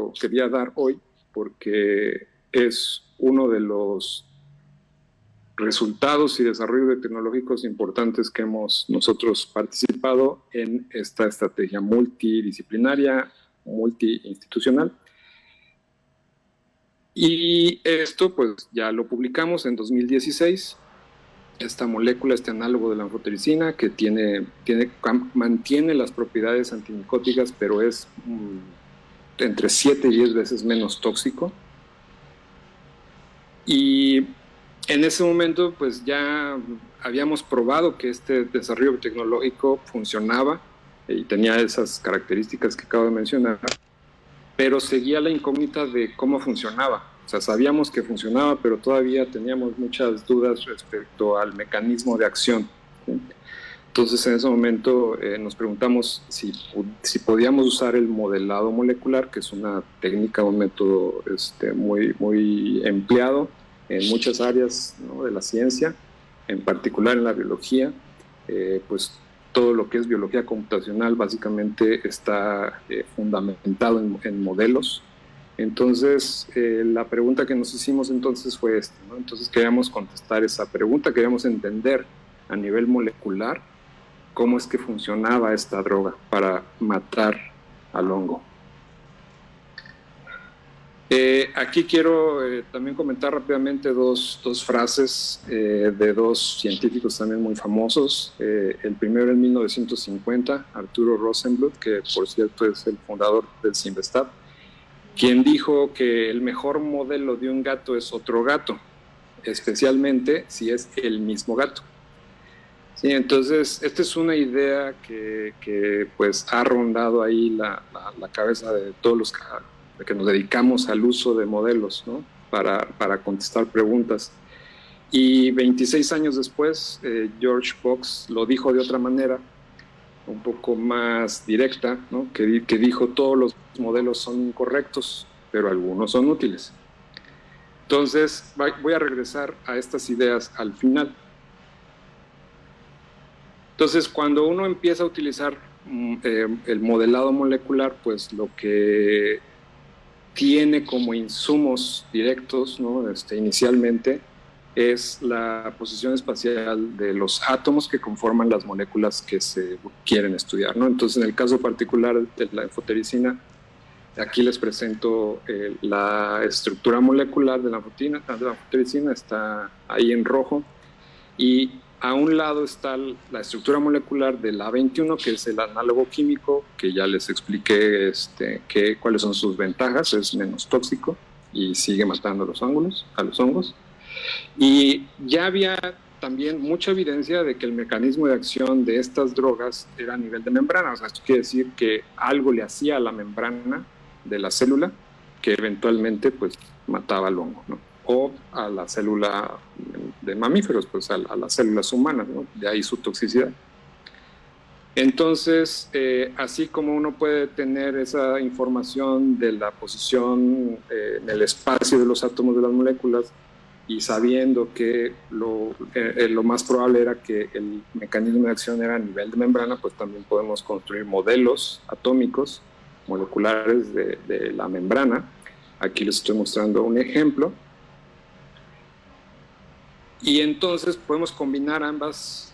lo quería dar hoy porque es uno de los resultados y desarrollos tecnológicos importantes que hemos nosotros participado en esta estrategia multidisciplinaria, multiinstitucional. Y esto pues ya lo publicamos en 2016. Esta molécula, este análogo de la anfotericina que mantiene las propiedades antimicóticas, pero es entre 7 y 10 veces menos tóxico. Y en ese momento pues ya habíamos probado que este desarrollo tecnológico funcionaba y tenía esas características que acabo de mencionar, pero seguía la incógnita de cómo funcionaba. O sea, sabíamos que funcionaba, pero todavía teníamos muchas dudas respecto al mecanismo de acción, ¿sí? Entonces, en ese momento nos preguntamos si podíamos usar el modelado molecular, que es una técnica, un método muy empleado en muchas áreas, ¿no?, de la ciencia, en particular en la biología. Pues todo lo que es biología computacional básicamente está fundamentado en modelos. Entonces, la pregunta que nos hicimos entonces fue esta, ¿no? Entonces queríamos contestar esa pregunta, queríamos entender a nivel molecular cómo es que funcionaba esta droga para matar al hongo. Aquí quiero también comentar rápidamente dos frases de dos científicos también muy famosos. El primero en 1950, Arturo Rosenbluth, que por cierto es el fundador del CIMBESTAB, quien dijo que el mejor modelo de un gato es otro gato, especialmente si es el mismo gato. Sí, entonces, esta es una idea que pues ha rondado ahí la cabeza de todos los que nos dedicamos al uso de modelos, ¿no?, para contestar preguntas. Y 26 años después, George Box lo dijo de otra manera, un poco más directa, ¿no?, que dijo: todos los modelos son incorrectos, pero algunos son útiles. Entonces, voy a regresar a estas ideas al final. Entonces, cuando uno empieza a utilizar el modelado molecular, pues lo que tiene como insumos directos, ¿no?, inicialmente, es la posición espacial de los átomos que conforman las moléculas que se quieren estudiar, ¿no? Entonces, en el caso particular de la anfotericina, aquí les presento la estructura molecular de la anfotericina, está ahí en rojo, y a un lado está la estructura molecular del A21, que es el análogo químico, que ya les expliqué cuáles son sus ventajas. Es menos tóxico y sigue matando a los hongos. Y ya había también mucha evidencia de que el mecanismo de acción de estas drogas era a nivel de membrana. O sea, esto quiere decir que algo le hacía a la membrana de la célula que eventualmente pues mataba al hongo, ¿no?, o a la célula de mamíferos, pues a las células humanas, ¿no?, de ahí su toxicidad. Entonces, así como uno puede tener esa información de la posición en el espacio de los átomos de las moléculas, y sabiendo que lo más probable era que el mecanismo de acción era a nivel de membrana, pues también podemos construir modelos atómicos, moleculares de la membrana. Aquí les estoy mostrando un ejemplo. Y entonces podemos combinar ambas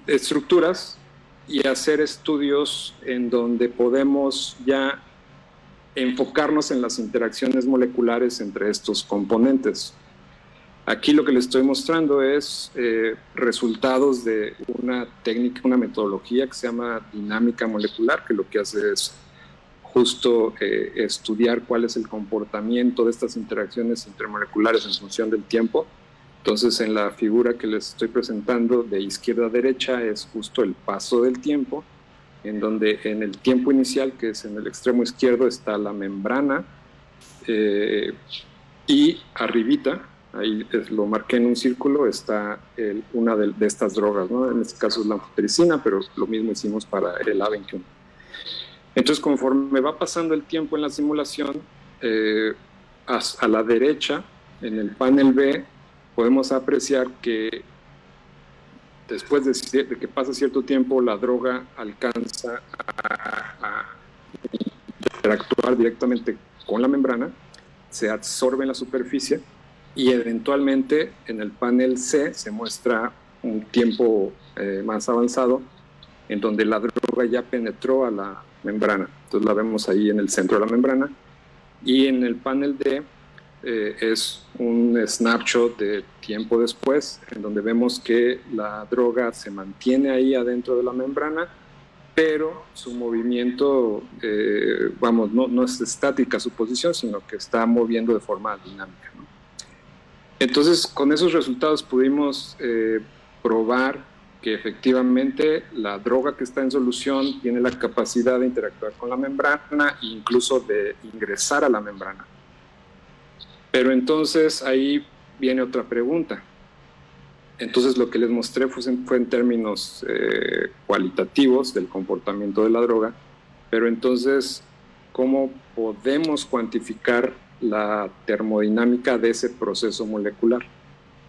estructuras y hacer estudios en donde podemos ya enfocarnos en las interacciones moleculares entre estos componentes. Aquí lo que les estoy mostrando es resultados de una técnica, una metodología que se llama dinámica molecular, que lo que hace es justo estudiar cuál es el comportamiento de estas interacciones intermoleculares en función del tiempo. Entonces, en la figura que les estoy presentando de izquierda a derecha es justo el paso del tiempo, en donde en el tiempo inicial, que es en el extremo izquierdo, está la membrana, y arribita, ahí lo marqué en un círculo, está una de estas drogas, ¿no? En este caso es la anfotericina, pero lo mismo hicimos para el A21. Entonces, conforme va pasando el tiempo en la simulación, a la derecha, en el panel B, podemos apreciar que después de que pasa cierto tiempo, la droga alcanza a interactuar directamente con la membrana, se absorbe en la superficie y eventualmente en el panel C se muestra un tiempo más avanzado en donde la droga ya penetró a la membrana. Entonces la vemos ahí en el centro de la membrana. Y en el panel D es un snapshot de tiempo después, en donde vemos que la droga se mantiene ahí adentro de la membrana, pero su movimiento, no es estática su posición, sino que está moviendo de forma dinámica, ¿no? Entonces, con esos resultados pudimos probar que efectivamente la droga que está en solución tiene la capacidad de interactuar con la membrana e incluso de ingresar a la membrana. Pero entonces ahí viene otra pregunta. Entonces lo que les mostré fue en términos cualitativos del comportamiento de la droga, pero entonces, ¿cómo podemos cuantificar la termodinámica de ese proceso molecular?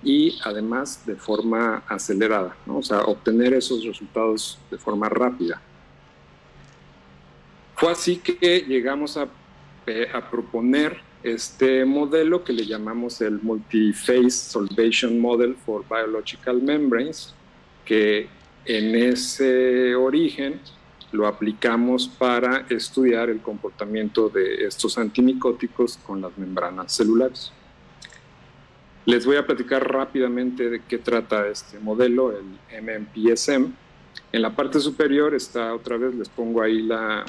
Y además de forma acelerada, ¿no? O sea, obtener esos resultados de forma rápida. Fue así que llegamos a proponer este modelo que le llamamos el Multi-Phase Solvation Model for Biological Membranes, que en ese origen lo aplicamos para estudiar el comportamiento de estos antimicóticos con las membranas celulares. Les voy a platicar rápidamente de qué trata este modelo, el MMPSM. En la parte superior está, otra vez les pongo ahí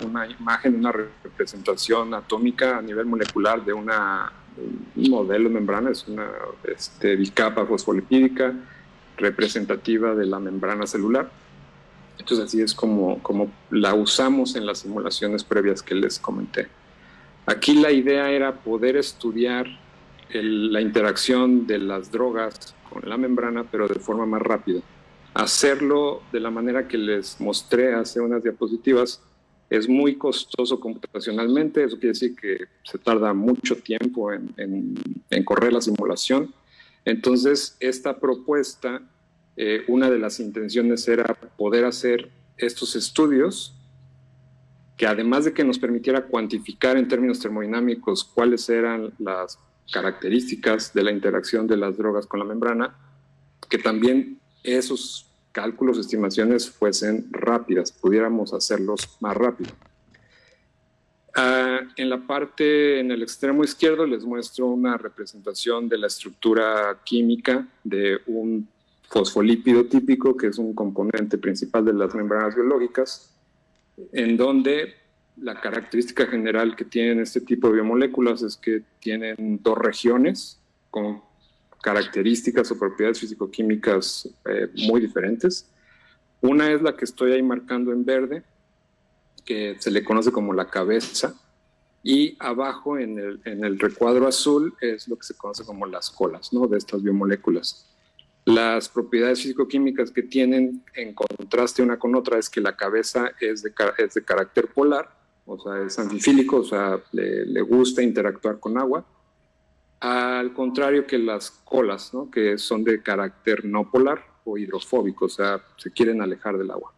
una imagen, una representación atómica a nivel molecular de un modelo de membrana, es una bicapa fosfolipídica representativa de la membrana celular. Entonces así es como la usamos en las simulaciones previas que les comenté. Aquí la idea era poder estudiar la interacción de las drogas con la membrana, pero de forma más rápida. Hacerlo de la manera que les mostré hace unas diapositivas es muy costoso computacionalmente. Eso quiere decir que se tarda mucho tiempo en correr la simulación. Entonces, esta propuesta, una de las intenciones era poder hacer estos estudios que, además de que nos permitiera cuantificar en términos termodinámicos cuáles eran las características de la interacción de las drogas con la membrana, que también esos cálculos, estimaciones fuesen rápidas, pudiéramos hacerlos más rápido. En el extremo izquierdo les muestro una representación de la estructura química de un fosfolípido típico, que es un componente principal de las membranas biológicas, en donde la característica general que tienen este tipo de biomoléculas es que tienen dos regiones con características o propiedades físico-químicas muy diferentes. Una es la que estoy ahí marcando en verde, que se le conoce como la cabeza, y abajo en el recuadro azul es lo que se conoce como las colas, ¿no?, de estas biomoléculas. Las propiedades físico-químicas que tienen en contraste una con otra es que la cabeza es de carácter polar, o sea, es anfifílico, o sea, le gusta interactuar con agua, al contrario que las colas, ¿no?, que son de carácter no polar o hidrofóbico, o sea, se quieren alejar del agua.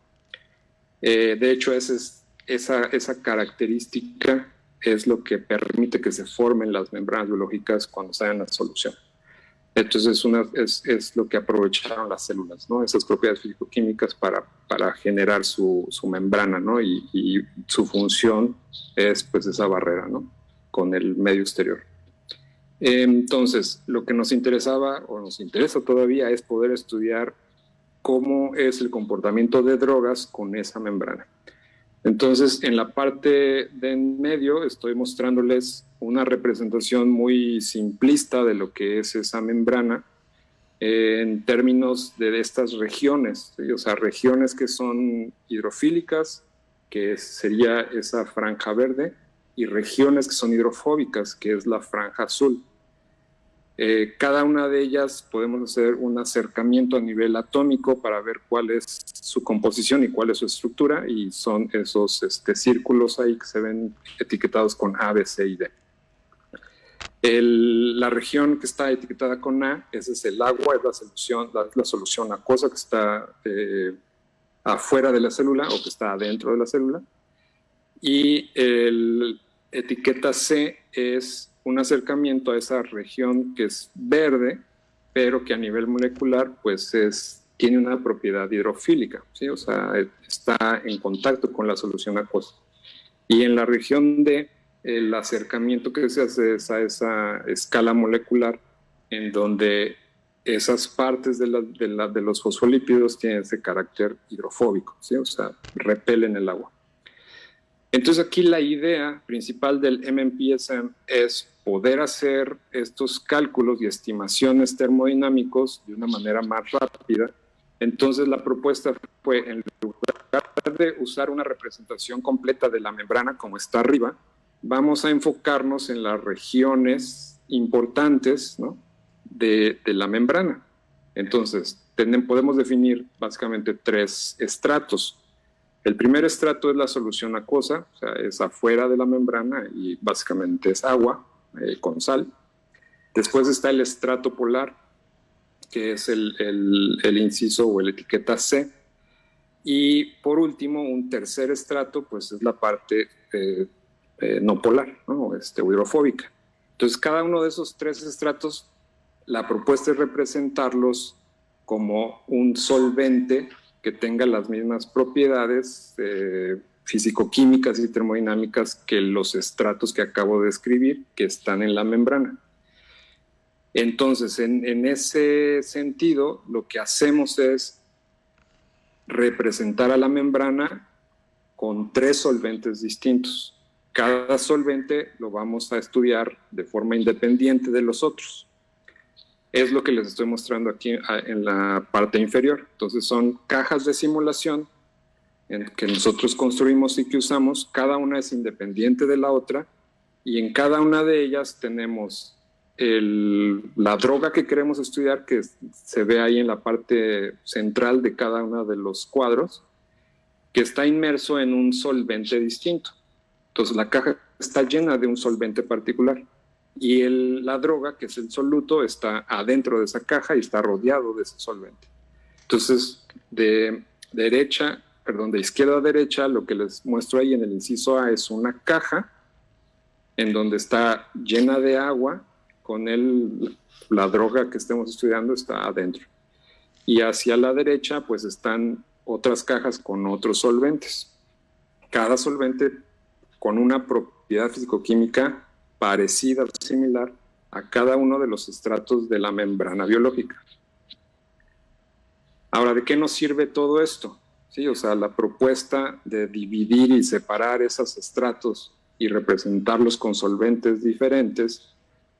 De hecho, esa característica es lo que permite que se formen las membranas biológicas cuando salen a solución. Entonces es lo que aprovecharon las células, ¿no?, esas propiedades físico-químicas para generar su membrana, ¿no?, y su función es pues esa barrera, ¿no?, con el medio exterior. Entonces, lo que nos interesaba o nos interesa todavía es poder estudiar cómo es el comportamiento de drogas con esa membrana. Entonces, en la parte de en medio estoy mostrándoles una representación muy simplista de lo que es esa membrana en términos de estas regiones, ¿sí? O sea, regiones que son hidrofílicas, que sería esa franja verde, y regiones que son hidrofóbicas, que es la franja azul. Cada una de ellas podemos hacer un acercamiento a nivel atómico para ver cuál es su composición y cuál es su estructura, y son esos círculos ahí que se ven etiquetados con A, B, C y D. La región que está etiquetada con A, ese es el agua, es la solución acuosa que está afuera de la célula o que está adentro de la célula. Y etiqueta C es un acercamiento a esa región que es verde, pero que a nivel molecular pues tiene una propiedad hidrofílica, ¿sí? O sea, está en contacto con la solución acuosa. Y en la región D, el acercamiento que se hace es a esa escala molecular en donde esas partes de los fosfolípidos tienen ese carácter hidrofóbico, ¿sí? O sea, repelen el agua. Entonces aquí la idea principal del MMPSM es poder hacer estos cálculos y estimaciones termodinámicos de una manera más rápida. Entonces la propuesta fue, en lugar de usar una representación completa de la membrana como está arriba, vamos a enfocarnos en las regiones importantes, ¿no?, de la membrana. Entonces podemos definir básicamente 3 estratos. El primer estrato es la solución acuosa, o sea, es afuera de la membrana y básicamente es agua con sal. Después está el estrato polar, que es el inciso o la etiqueta C. Y por último, un tercer estrato, pues es la parte no polar, ¿no? Hidrofóbica. Entonces, cada uno de esos 3 estratos, la propuesta es representarlos como un solvente que tenga las mismas propiedades físico-químicas y termodinámicas que los estratos que acabo de describir, que están en la membrana. Entonces, en ese sentido, lo que hacemos es representar a la membrana con 3 solventes distintos. Cada solvente lo vamos a estudiar de forma independiente de los otros. Es lo que les estoy mostrando aquí en la parte inferior. Entonces son cajas de simulación que nosotros construimos y que usamos. Cada una es independiente de la otra y en cada una de ellas tenemos la droga que queremos estudiar, que se ve ahí en la parte central de cada uno de los cuadros, que está inmerso en un solvente distinto. Entonces la caja está llena de un solvente particular. Y la droga, que es el soluto, está adentro de esa caja y está rodeado de ese solvente. Entonces, de izquierda a derecha, lo que les muestro ahí en el inciso A es una caja en donde está llena de agua, con la droga que estemos estudiando está adentro. Y hacia la derecha, pues están otras cajas con otros solventes. Cada solvente con una propiedad físico-química parecida o similar a cada uno de los estratos de la membrana biológica. Ahora, ¿de qué nos sirve todo esto? Sí, o sea, la propuesta de dividir y separar esos estratos y representarlos con solventes diferentes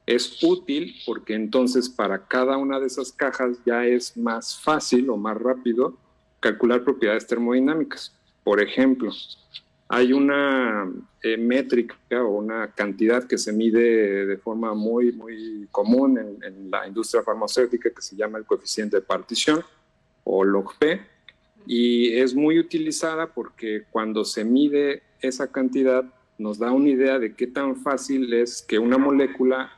es útil porque entonces para cada una de esas cajas ya es más fácil o más rápido calcular propiedades termodinámicas. Por ejemplo, hay una métrica o una cantidad que se mide de forma muy, muy común en la industria farmacéutica que se llama el coeficiente de partición o log-P, y es muy utilizada porque cuando se mide esa cantidad nos da una idea de qué tan fácil es que una molécula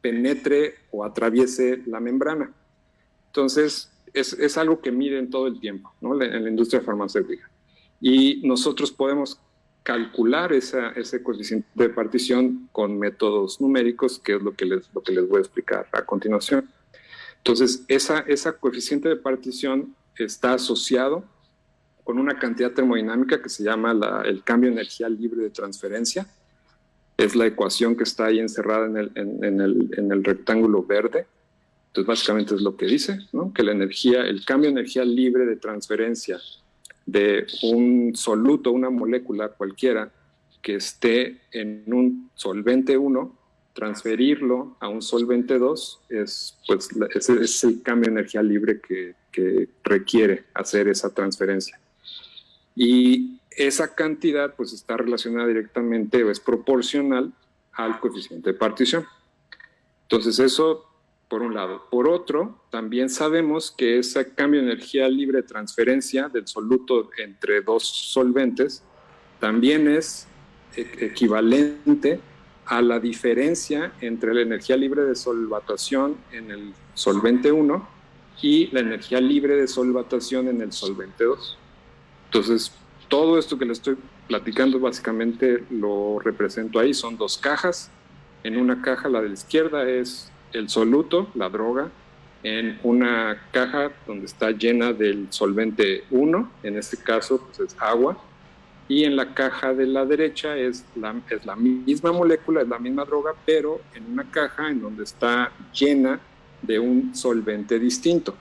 penetre o atraviese la membrana. Entonces, es algo que miden todo el tiempo, ¿no?, en la industria farmacéutica. Y nosotros podemos calcular ese coeficiente de partición con métodos numéricos, que es lo que les voy a explicar a continuación. Entonces, esa coeficiente de partición está asociado con una cantidad termodinámica que se llama el cambio de energía libre de transferencia. Es la ecuación que está ahí encerrada en el rectángulo verde. Entonces, básicamente es lo que dice, ¿no?, que el cambio de energía libre de transferencia de un soluto, una molécula cualquiera que esté en un solvente 1, transferirlo a un solvente 2 es el cambio de energía libre que requiere hacer esa transferencia. Y esa cantidad pues está relacionada directamente o es proporcional al coeficiente de partición. Entonces eso por un lado. Por otro, también sabemos que ese cambio de energía libre de transferencia del soluto entre 2 solventes también es equivalente a la diferencia entre la energía libre de solvatación en el solvente 1 y la energía libre de solvatación en el solvente 2. Entonces, todo esto que les estoy platicando, básicamente lo represento ahí, son dos cajas. En una caja, la de la izquierda, es el soluto, la droga, en una caja donde está llena del solvente 1, en este caso pues es agua, y en la caja de la derecha es la misma molécula, es la misma droga, pero en una caja en donde está llena de un solvente distinto.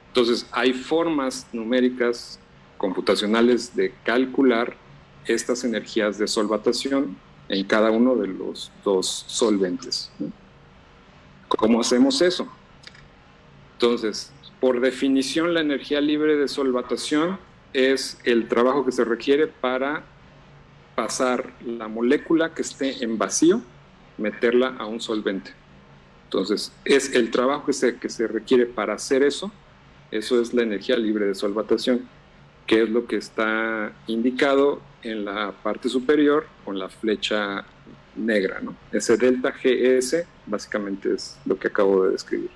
Entonces, hay formas numéricas computacionales de calcular estas energías de solvatación en cada uno de los dos solventes. ¿Cómo hacemos eso? Entonces, por definición, la energía libre de solvatación es el trabajo que se requiere para pasar la molécula que esté en vacío, meterla a un solvente. Entonces, es el trabajo que se requiere para hacer eso. Eso es la energía libre de solvatación, que es lo que está indicado en la parte superior con la flecha negra, ¿no? Ese delta GS básicamente es lo que acabo de describir.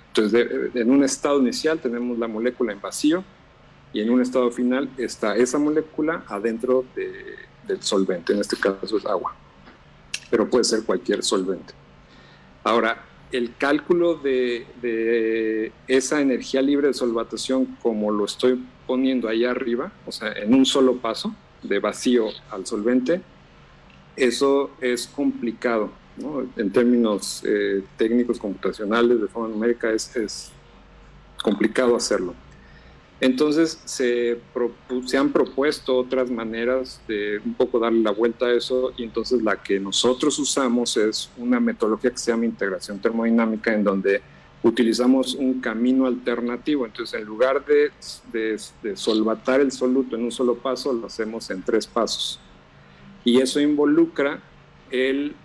Entonces, en un estado inicial tenemos la molécula en vacío y en un estado final está esa molécula adentro del solvente, en este caso es agua, pero puede ser cualquier solvente. Ahora, el cálculo de esa energía libre de solvatación, como lo estoy poniendo ahí arriba, o sea, en un solo paso, de vacío al solvente, eso es complicado, ¿no? En términos técnicos computacionales, de forma numérica, es complicado hacerlo. Entonces se han propuesto otras maneras de un poco darle la vuelta a eso, y entonces la que nosotros usamos es una metodología que se llama integración termodinámica, en donde utilizamos un camino alternativo. Entonces, en lugar de solvatar el soluto en un solo paso, lo hacemos en 3 pasos. Y eso involucra el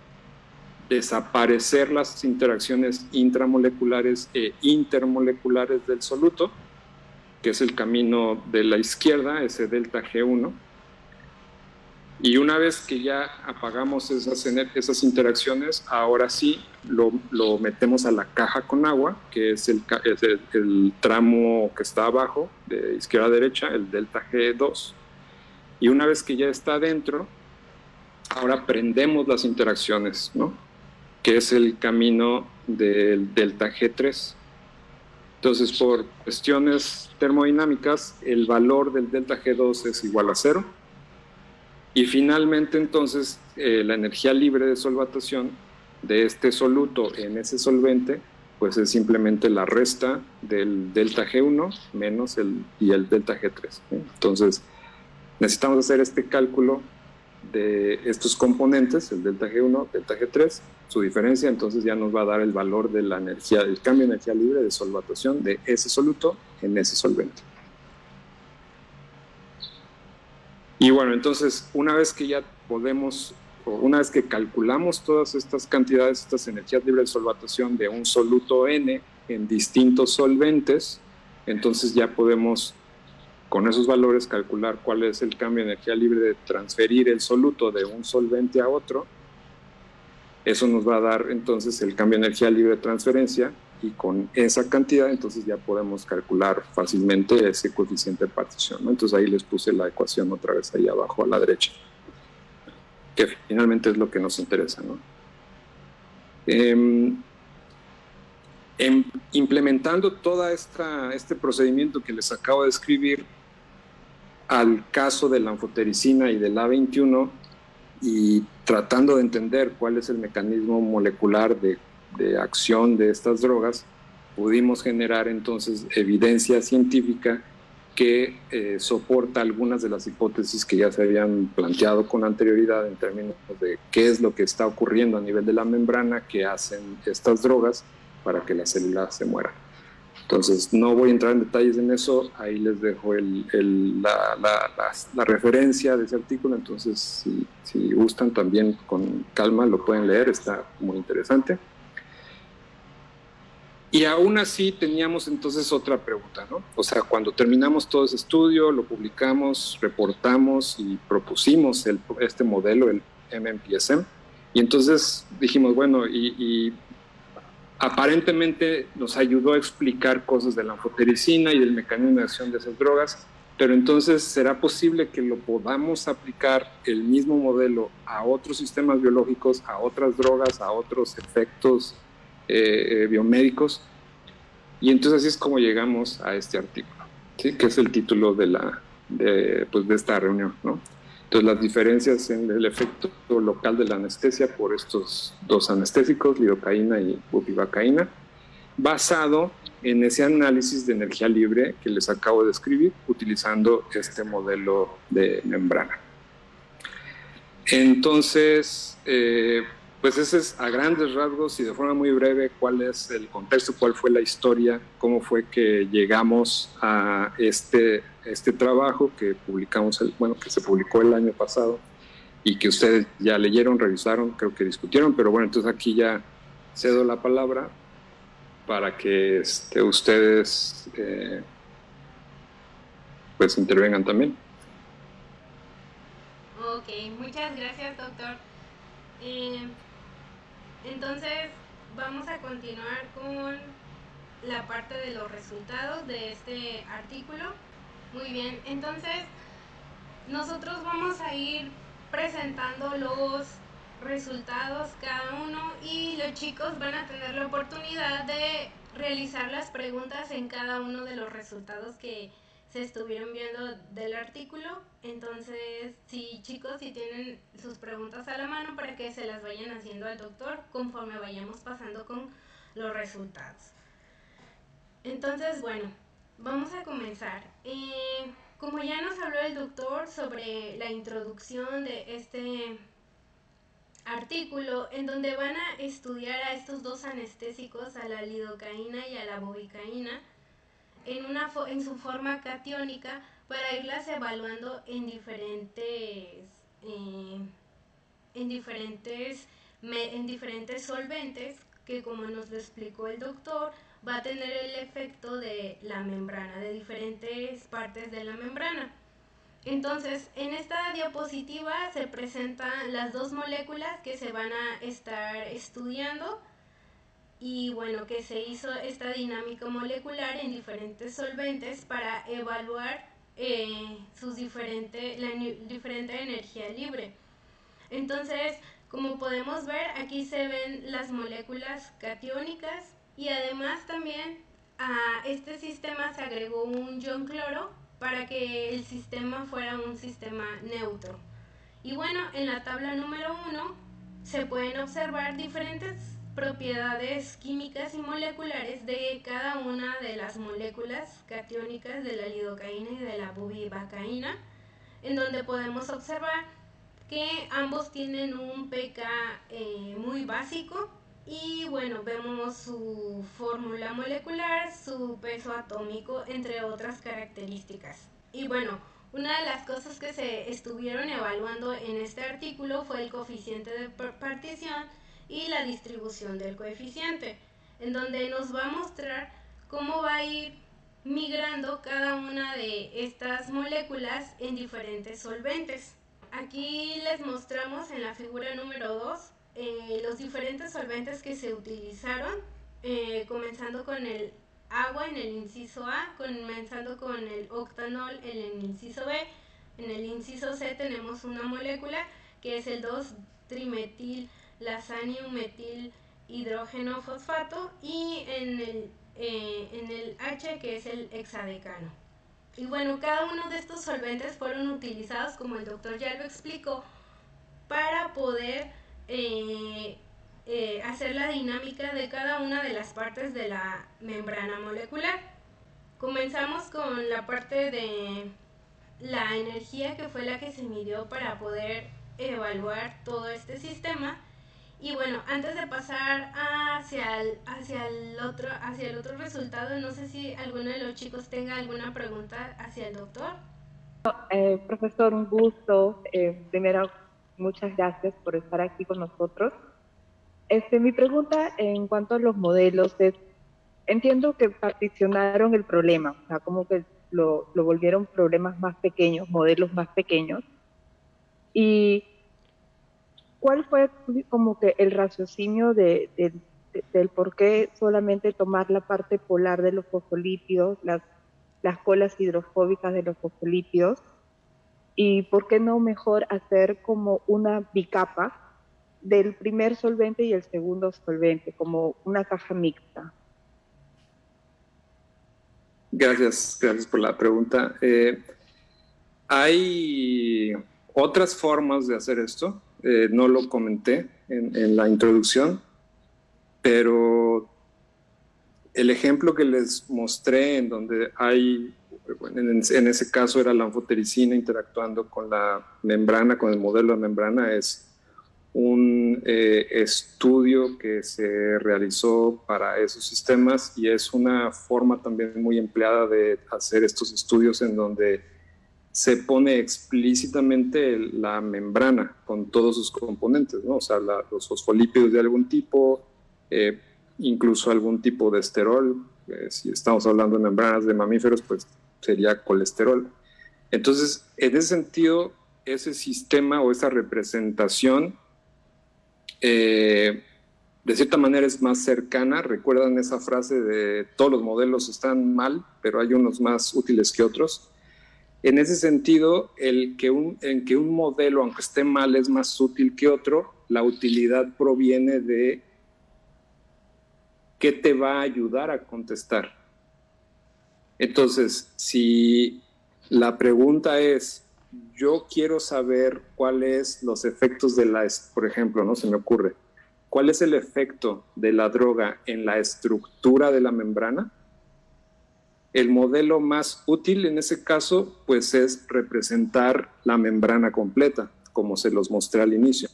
desaparecer las interacciones intramoleculares e intermoleculares del soluto, que es el camino de la izquierda, ese delta G1. Y una vez que ya apagamos esas interacciones, ahora sí lo metemos a la caja con agua, que es el tramo que está abajo, de izquierda a derecha, el delta G2. Y una vez que ya está adentro, ahora prendemos las interacciones, ¿no? Que es el camino del delta G3. Entonces, por cuestiones termodinámicas, el valor del delta G2 es igual a 0. Y finalmente, entonces, la energía libre de solvatación de este soluto en ese solvente, pues es simplemente la resta del delta G1 menos el delta G3. Entonces, necesitamos hacer este cálculo de estos componentes, el delta G1, delta G3, su diferencia, entonces ya nos va a dar el valor de la energía, el cambio de energía libre de solvatación de ese soluto en ese solvente. Y bueno, entonces, una vez que ya una vez que calculamos todas estas cantidades, estas energías libres de solvatación de un soluto N en distintos solventes, entonces ya podemos, con esos valores, calcular cuál es el cambio de energía libre de transferir el soluto de un solvente a otro. Eso nos va a dar entonces el cambio de energía libre de transferencia, y con esa cantidad entonces ya podemos calcular fácilmente ese coeficiente de partición, ¿no? Entonces ahí les puse la ecuación otra vez ahí abajo a la derecha, que finalmente es lo que nos interesa, ¿no? Implementando todo este procedimiento que les acabo de describir al caso de la anfotericina y del A21, y tratando de entender cuál es el mecanismo molecular de acción de estas drogas, pudimos generar entonces evidencia científica que soporta algunas de las hipótesis que ya se habían planteado con anterioridad en términos de qué es lo que está ocurriendo a nivel de la membrana que hacen estas drogas para que la célula se muera. Entonces, no voy a entrar en detalles en eso, ahí les dejo la referencia de ese artículo, entonces si gustan también con calma lo pueden leer, está muy interesante. Y aún así teníamos entonces otra pregunta, ¿no? O sea, cuando terminamos todo ese estudio, lo publicamos, reportamos y propusimos este modelo, el MMPSM, y entonces dijimos, bueno, y aparentemente nos ayudó a explicar cosas de la anfotericina y del mecanismo de acción de esas drogas, Pero entonces, ¿será posible que lo podamos aplicar el mismo modelo a otros sistemas biológicos, a otras drogas, a otros efectos biomédicos? Y entonces así es como llegamos a este artículo, ¿sí? Que es el título de esta reunión, ¿no? Entonces, las diferencias en el efecto local de la anestesia por estos dos anestésicos, lidocaína y bupivacaína, basado en ese análisis de energía libre que les acabo de describir, utilizando este modelo de membrana. Entonces, pues ese es a grandes rasgos y de forma muy breve cuál es el contexto, cuál fue la historia, cómo fue que llegamos a este trabajo que publicamos, que se publicó el año pasado y que ustedes ya leyeron, revisaron, creo que discutieron, pero bueno, entonces aquí ya cedo la palabra para que ustedes pues intervengan también. Ok, muchas gracias, doctor. Entonces, vamos a continuar con la parte de los resultados de este artículo. Muy bien, entonces nosotros vamos a ir presentando los resultados cada uno y los chicos van a tener la oportunidad de realizar las preguntas en cada uno de los resultados que se estuvieron viendo del artículo. Entonces, sí, chicos, si tienen sus preguntas a la mano para que se las vayan haciendo al doctor conforme vayamos pasando con los resultados. Entonces, bueno, vamos a comenzar. Como ya nos habló el doctor sobre la introducción de este artículo, en donde van a estudiar a estos dos anestésicos, a la lidocaína y a la bupivacaína, en su forma catiónica, para irlas evaluando eh, en diferentes, en diferentes solventes, que como nos lo explicó el doctor, va a tener el efecto de la membrana, de diferentes partes de la membrana. Entonces, en esta diapositiva se presentan las dos moléculas que se van a estar estudiando y bueno, que se hizo esta dinámica molecular en diferentes solventes para evaluar la diferente energía libre. Entonces, como podemos ver, aquí se ven las moléculas catiónicas y además también a este sistema se agregó un ion cloro para que el sistema fuera un sistema neutro. Y bueno, en la tabla número 1 se pueden observar diferentes propiedades químicas y moleculares de cada una de las moléculas catiónicas de la lidocaína y de la bupivacaína, en donde podemos observar que ambos tienen un pK muy básico y bueno, vemos su fórmula molecular, su peso atómico, entre otras características. Y bueno, una de las cosas que se estuvieron evaluando en este artículo fue el coeficiente de partición y la distribución del coeficiente, en donde nos va a mostrar cómo va a ir migrando cada una de estas moléculas en diferentes solventes. Aquí les mostramos en la figura número 2 los diferentes solventes que se utilizaron, comenzando con el agua en el inciso A, comenzando con el octanol en el inciso B. En el inciso C tenemos una molécula que es el 2-trimetil lasanium metil hidrógeno fosfato y en el H que es el hexadecano. Y bueno, cada uno de estos solventes fueron utilizados, como el doctor ya lo explicó, para poder hacer la dinámica de cada una de las partes de la membrana molecular. Comenzamos con la parte de la energía, que fue la que se midió para poder evaluar todo este sistema. Y bueno, antes de pasar hacia el otro resultado, no sé si alguno de los chicos tenga alguna pregunta hacia el doctor. Profesor, un gusto. Primero, muchas gracias por estar aquí con nosotros. Mi pregunta en cuanto a los modelos es, entiendo que particionaron el problema, o sea, como que lo volvieron problemas más pequeños, modelos más pequeños. ¿Y cuál fue como que el raciocinio del por qué solamente tomar la parte polar de los fosfolípidos, las las colas hidrofóbicas de los fosfolípidos, y por qué no mejor hacer como una bicapa del primer solvente y el segundo solvente, como una caja mixta. Gracias por la pregunta. Hay otras formas de hacer esto, no lo comenté en la introducción, pero el ejemplo que les mostré en donde hay, en ese caso era la anfotericina interactuando con la membrana, con el modelo de membrana, es un estudio que se realizó para esos sistemas y es una forma también muy empleada de hacer estos estudios en donde se pone explícitamente la membrana con todos sus componentes, ¿no? O sea, los fosfolípidos de algún tipo, incluso algún tipo de esterol. Si estamos hablando de membranas de mamíferos, pues sería colesterol. Entonces, en ese sentido, ese sistema o esa representación de cierta manera es más cercana. ¿Recuerdan esa frase de todos los modelos están mal, pero hay unos más útiles que otros? En ese sentido, en que un modelo, aunque esté mal, es más útil que otro, la utilidad proviene de qué te va a ayudar a contestar. Entonces, si la pregunta es, yo quiero saber cuáles los efectos de por ejemplo, no se me ocurre, ¿cuál es el efecto de la droga en la estructura de la membrana? El modelo más útil en ese caso, pues es representar la membrana completa, como se los mostré al inicio.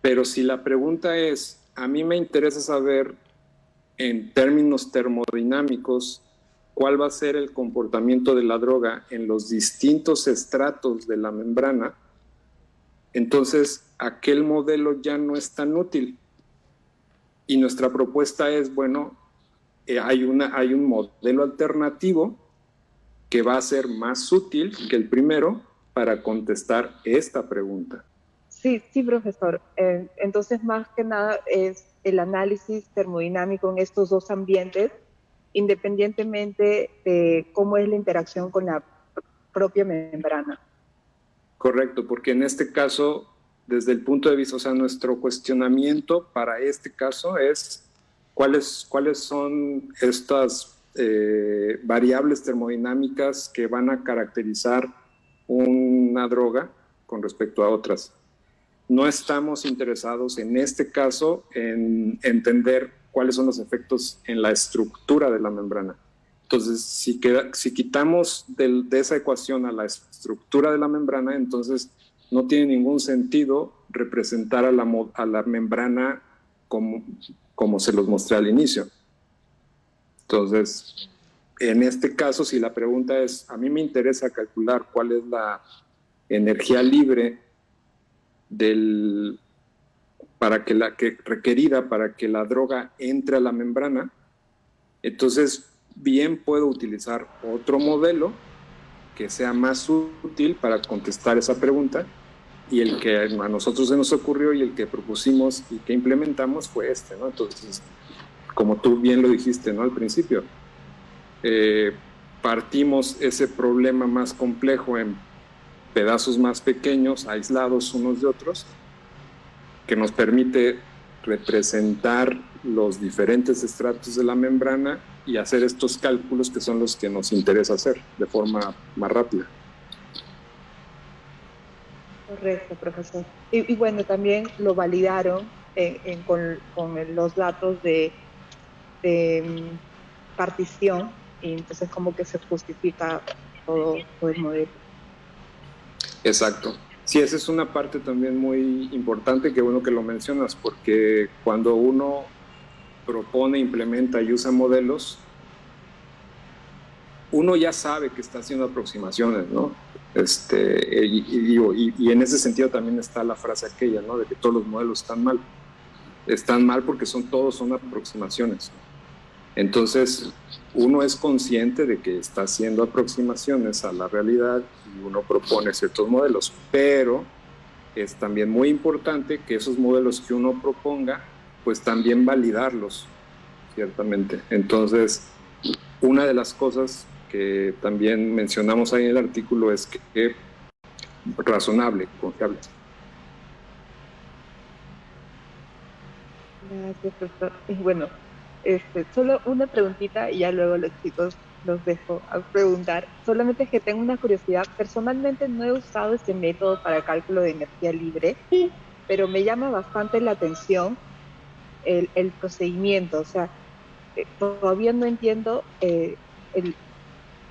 Pero si la pregunta es, a mí me interesa saber en términos termodinámicos, cuál va a ser el comportamiento de la droga en los distintos estratos de la membrana, entonces aquel modelo ya no es tan útil. Y nuestra propuesta es, bueno, hay un modelo alternativo que va a ser más útil que el primero para contestar esta pregunta. Sí, profesor. Entonces, más que nada es el análisis termodinámico en estos dos ambientes, independientemente de cómo es la interacción con la propia membrana. Correcto, porque en este caso, desde el punto de vista, o sea, nuestro cuestionamiento para este caso es cuáles son estas variables termodinámicas que van a caracterizar una droga con respecto a otras. No estamos interesados en este caso en entender cuáles son los efectos en la estructura de la membrana. Entonces, si quitamos de esa ecuación a la estructura de la membrana, entonces no tiene ningún sentido representar a la membrana como se los mostré al inicio. Entonces, en este caso, si la pregunta es, a mí me interesa calcular cuál es la energía libre requerida para que la droga entre a la membrana, entonces bien puedo utilizar otro modelo que sea más útil para contestar esa pregunta, y el que a nosotros se nos ocurrió y el que propusimos y que implementamos fue este, ¿no? Entonces, como tú bien lo dijiste, ¿no? Al principio, partimos ese problema más complejo en pedazos más pequeños, aislados unos de otros, que nos permite representar los diferentes estratos de la membrana y hacer estos cálculos que son los que nos interesa hacer de forma más rápida. Correcto, profesor. Y bueno, también lo validaron con los datos de partición, y entonces como que se justifica todo el modelo. Exacto. Sí, esa es una parte también muy importante, que bueno que lo mencionas, porque cuando uno propone, implementa y usa modelos, uno ya sabe que está haciendo aproximaciones, ¿no? Y en ese sentido también está la frase aquella, ¿no? De que todos los modelos están mal. Están mal porque todos son aproximaciones. Entonces, uno es consciente de que está haciendo aproximaciones a la realidad y uno propone ciertos modelos, pero es también muy importante que esos modelos que uno proponga, pues también validarlos, ciertamente. Entonces, una de las cosas que también mencionamos ahí en el artículo es que razonable, confiable. Gracias, profesor. Y bueno, solo una preguntita y ya luego los chicos los dejo a preguntar. Solamente es que tengo una curiosidad. Personalmente no he usado este método para cálculo de energía libre, pero me llama bastante la atención el procedimiento. O sea, todavía no entiendo el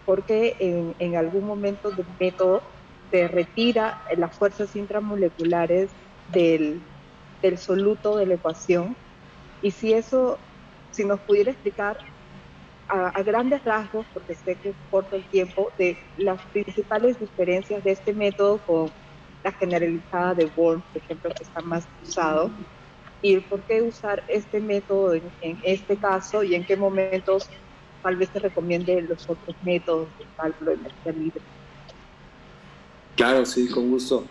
por qué en algún momento del método se retira las fuerzas intramoleculares del soluto de la ecuación, y si nos pudiera explicar a grandes rasgos, porque sé que es corto el tiempo, de las principales diferencias de este método con la generalizada de Born, por ejemplo, que está más usado, y por qué usar este método en este caso, y en qué momentos tal vez se recomiende los otros métodos de cálculo de energía libre. Claro, sí, con gusto.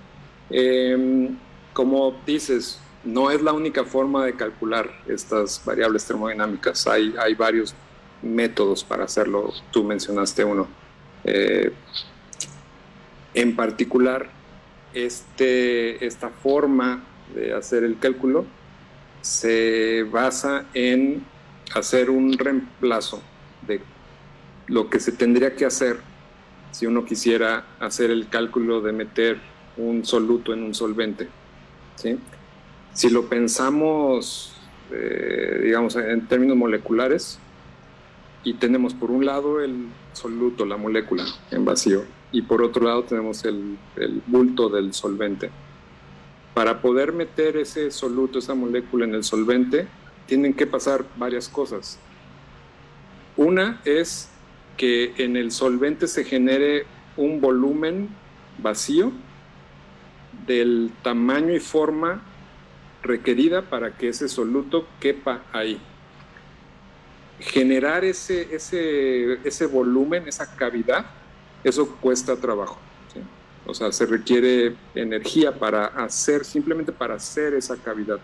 Como dices, no es la única forma de calcular estas variables termodinámicas. Hay varios métodos para hacerlo. Tú mencionaste uno. En particular, esta forma de hacer el cálculo se basa en hacer un reemplazo de lo que se tendría que hacer si uno quisiera hacer el cálculo de meter un soluto en un solvente, ¿sí? Si lo pensamos, digamos, en términos moleculares, y tenemos por un lado el soluto, la molécula en vacío, y por otro lado tenemos el bulto del solvente. Para poder meter ese soluto, esa molécula en el solvente, tienen que pasar varias cosas. Una es que en el solvente se genere un volumen vacío del tamaño y forma requerida para que ese soluto quepa ahí. Generar ese volumen, esa cavidad, eso cuesta trabajo, ¿sí? O sea, se requiere energía simplemente para hacer esa cavidad.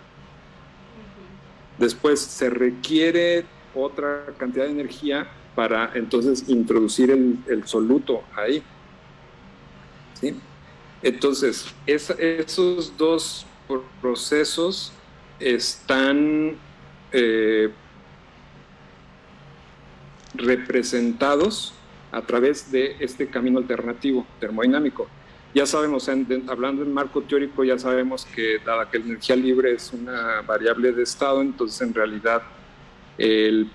Después se requiere otra cantidad de energía para entonces introducir el soluto ahí, ¿sí? Entonces, esos dos procesos están representados a través de este camino alternativo termodinámico. Ya sabemos, hablando en marco teórico, ya sabemos que dada que la energía libre es una variable de estado, entonces en realidad el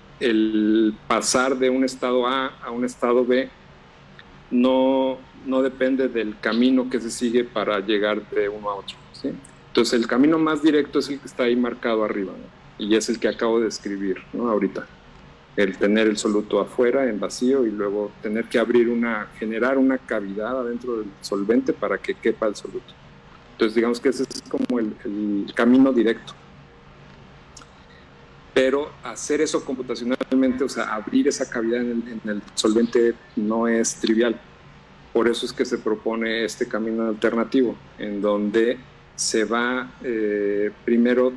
pasar de un estado A a un estado B no depende del camino que se sigue para llegar de uno a otro, ¿sí? Entonces el camino más directo es el que está ahí marcado arriba, ¿no? Y es el que acabo de describir, ¿no? Ahorita. El tener el soluto afuera en vacío y luego tener que generar una cavidad adentro del solvente para que quepa el soluto. Entonces digamos que ese es como el camino directo. Pero hacer eso computacionalmente, o sea, abrir esa cavidad en el solvente no es trivial. Por eso es que se propone este camino alternativo, en donde se va primero,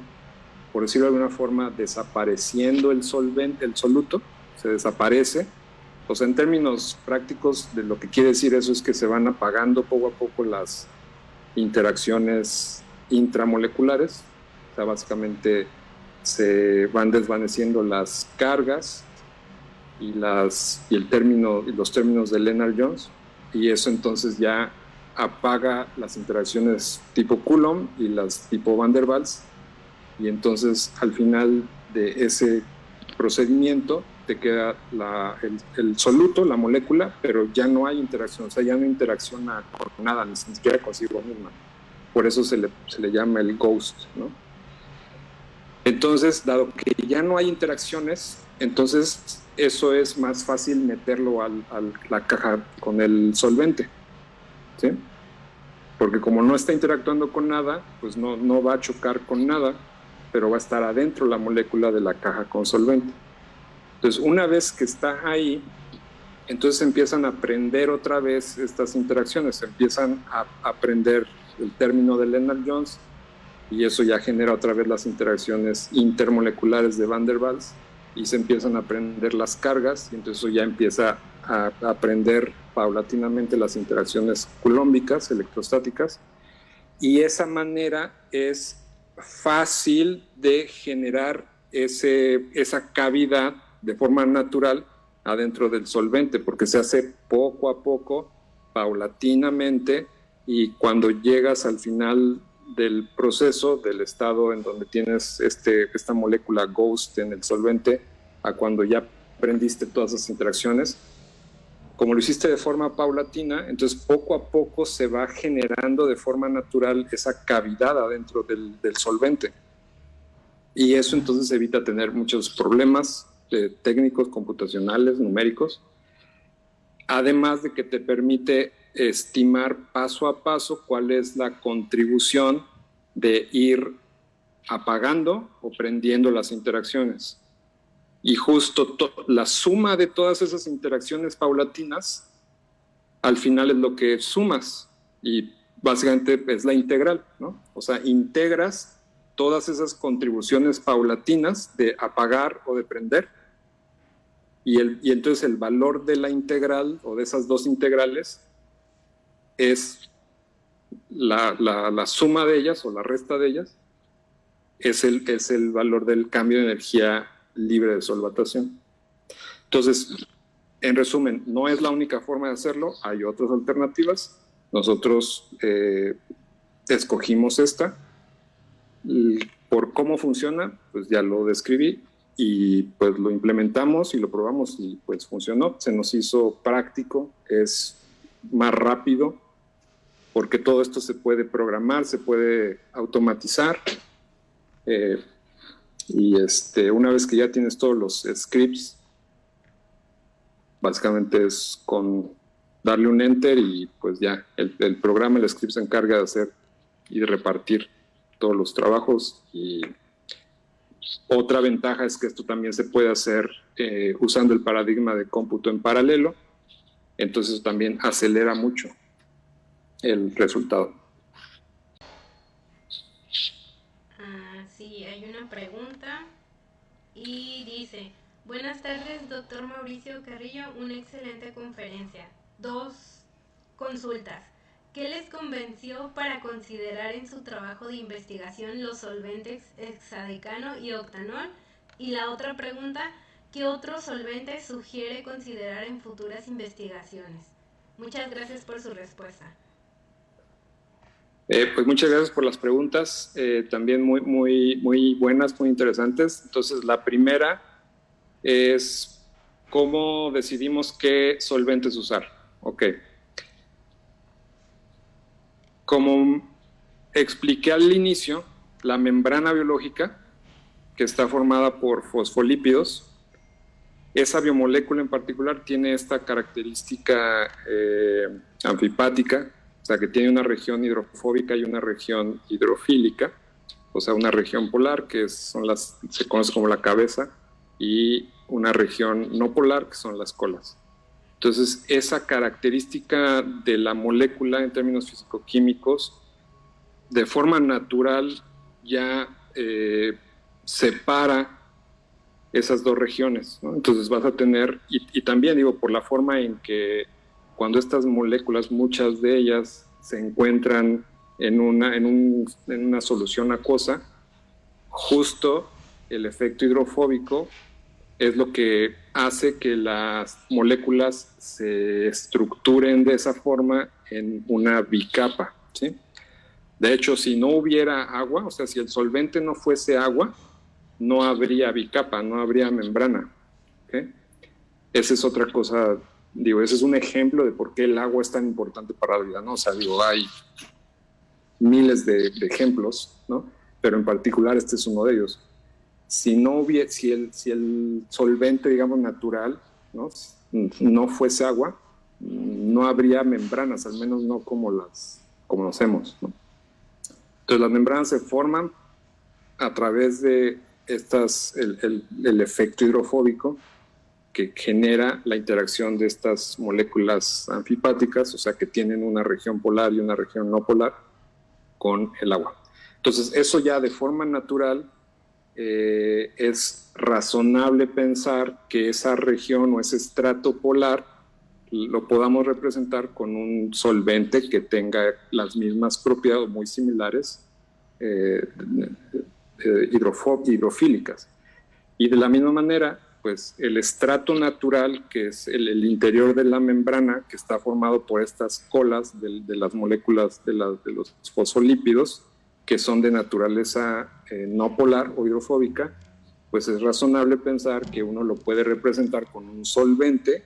por decirlo de alguna forma, desapareciendo el solvente, el soluto, se desaparece. O sea, en términos prácticos, de lo que quiere decir eso es que se van apagando poco a poco las interacciones intramoleculares. O sea, básicamente se van desvaneciendo las cargas y los términos de Lennard-Jones, y eso entonces ya apaga las interacciones tipo Coulomb y las tipo Van der Waals. Y entonces al final de ese procedimiento te queda el soluto, la molécula, pero ya no hay interacción, o sea, ya no interacciona con nada, ni siquiera consigo misma. Por eso se le llama el ghost, ¿no? Entonces, dado que ya no hay interacciones, entonces eso es más fácil meterlo a la caja con el solvente, ¿sí? Porque como no está interactuando con nada, pues no va a chocar con nada, pero va a estar adentro la molécula de la caja con solvente. Entonces, una vez que está ahí, entonces empiezan a aprender otra vez estas interacciones, empiezan a aprender el término de Lennard-Jones, y eso ya genera otra vez las interacciones intermoleculares de Van der Waals, y se empiezan a aprender las cargas, y entonces eso ya empieza a aprender paulatinamente las interacciones culómbicas, electrostáticas, y esa manera es fácil de generar esa cavidad de forma natural adentro del solvente, porque se hace poco a poco, paulatinamente, y cuando llegas al final del proceso, del estado en donde tienes esta molécula ghost en el solvente, a cuando ya aprendiste todas esas interacciones, como lo hiciste de forma paulatina, entonces poco a poco se va generando de forma natural esa cavidad adentro del solvente. Y eso entonces evita tener muchos problemas técnicos, computacionales, numéricos, además de que te permite estimar paso a paso cuál es la contribución de ir apagando o prendiendo las interacciones. Y justo la suma de todas esas interacciones paulatinas, al final es lo que sumas, y básicamente es la integral, ¿no? O sea, integras todas esas contribuciones paulatinas de apagar o de prender, y entonces el valor de la integral o de esas dos integrales es la suma de ellas o la resta de ellas, es el valor del cambio de energía libre de solvatación. Entonces, en resumen, no es la única forma de hacerlo, hay otras alternativas. Nosotros escogimos esta. Por cómo funciona, pues ya lo describí, y pues lo implementamos y lo probamos y pues funcionó. Se nos hizo práctico, es más rápido, porque todo esto se puede programar, se puede automatizar. Y una vez que ya tienes todos los scripts, básicamente es con darle un enter y pues ya el programa, el script se encarga de hacer y de repartir todos los trabajos. Y otra ventaja es que esto también se puede hacer usando el paradigma de cómputo en paralelo, entonces también acelera mucho el resultado. Sí, hay una pregunta y dice: buenas tardes, doctor Mauricio Carrillo, una excelente conferencia. 2 consultas. ¿Qué les convenció para considerar en su trabajo de investigación los solventes hexadecano y octanol? Y la otra pregunta: ¿qué otros solventes sugiere considerar en futuras investigaciones? Muchas gracias por su respuesta. Pues muchas gracias por las preguntas, también muy buenas, muy interesantes. Entonces, la primera es cómo decidimos qué solventes usar. Ok. Como expliqué al inicio, la membrana biológica, que está formada por fosfolípidos, esa biomolécula en particular tiene esta característica anfipática, o sea que tiene una región hidrofóbica y una región hidrofílica, o sea una región polar que se conoce como la cabeza, y una región no polar que son las colas. Entonces esa característica de la molécula en términos físico-químicos de forma natural ya separa esas dos regiones, ¿no? Entonces vas a tener, y también digo, por la forma en que cuando estas moléculas, muchas de ellas se encuentran en una solución acuosa, justo el efecto hidrofóbico es lo que hace que las moléculas se estructuren de esa forma en una bicapa, ¿sí? De hecho, si no hubiera agua, o sea, si el solvente no fuese agua, no habría bicapa, no habría membrana, ¿okay? Esa es otra cosa. Digo, ese es un ejemplo de por qué el agua es tan importante para la vida, ¿no? O sea, digo, hay miles de ejemplos, ¿no? Pero en particular este es uno de ellos. Si el solvente, digamos, natural, ¿no? No fuese agua, no habría membranas, al menos no como las conocemos, ¿no? Entonces las membranas se forman a través de el efecto hidrofóbico que genera la interacción de estas moléculas anfipáticas, o sea que tienen una región polar y una región no polar con el agua. Entonces eso ya de forma natural es razonable pensar que esa región o ese estrato polar lo podamos representar con un solvente que tenga las mismas propiedades muy similares hidrofílicas. Y de la misma manera, pues el estrato natural, que es el interior de la membrana, que está formado por estas colas de las moléculas de los fosfolípidos, que son de naturaleza no polar o hidrofóbica, pues es razonable pensar que uno lo puede representar con un solvente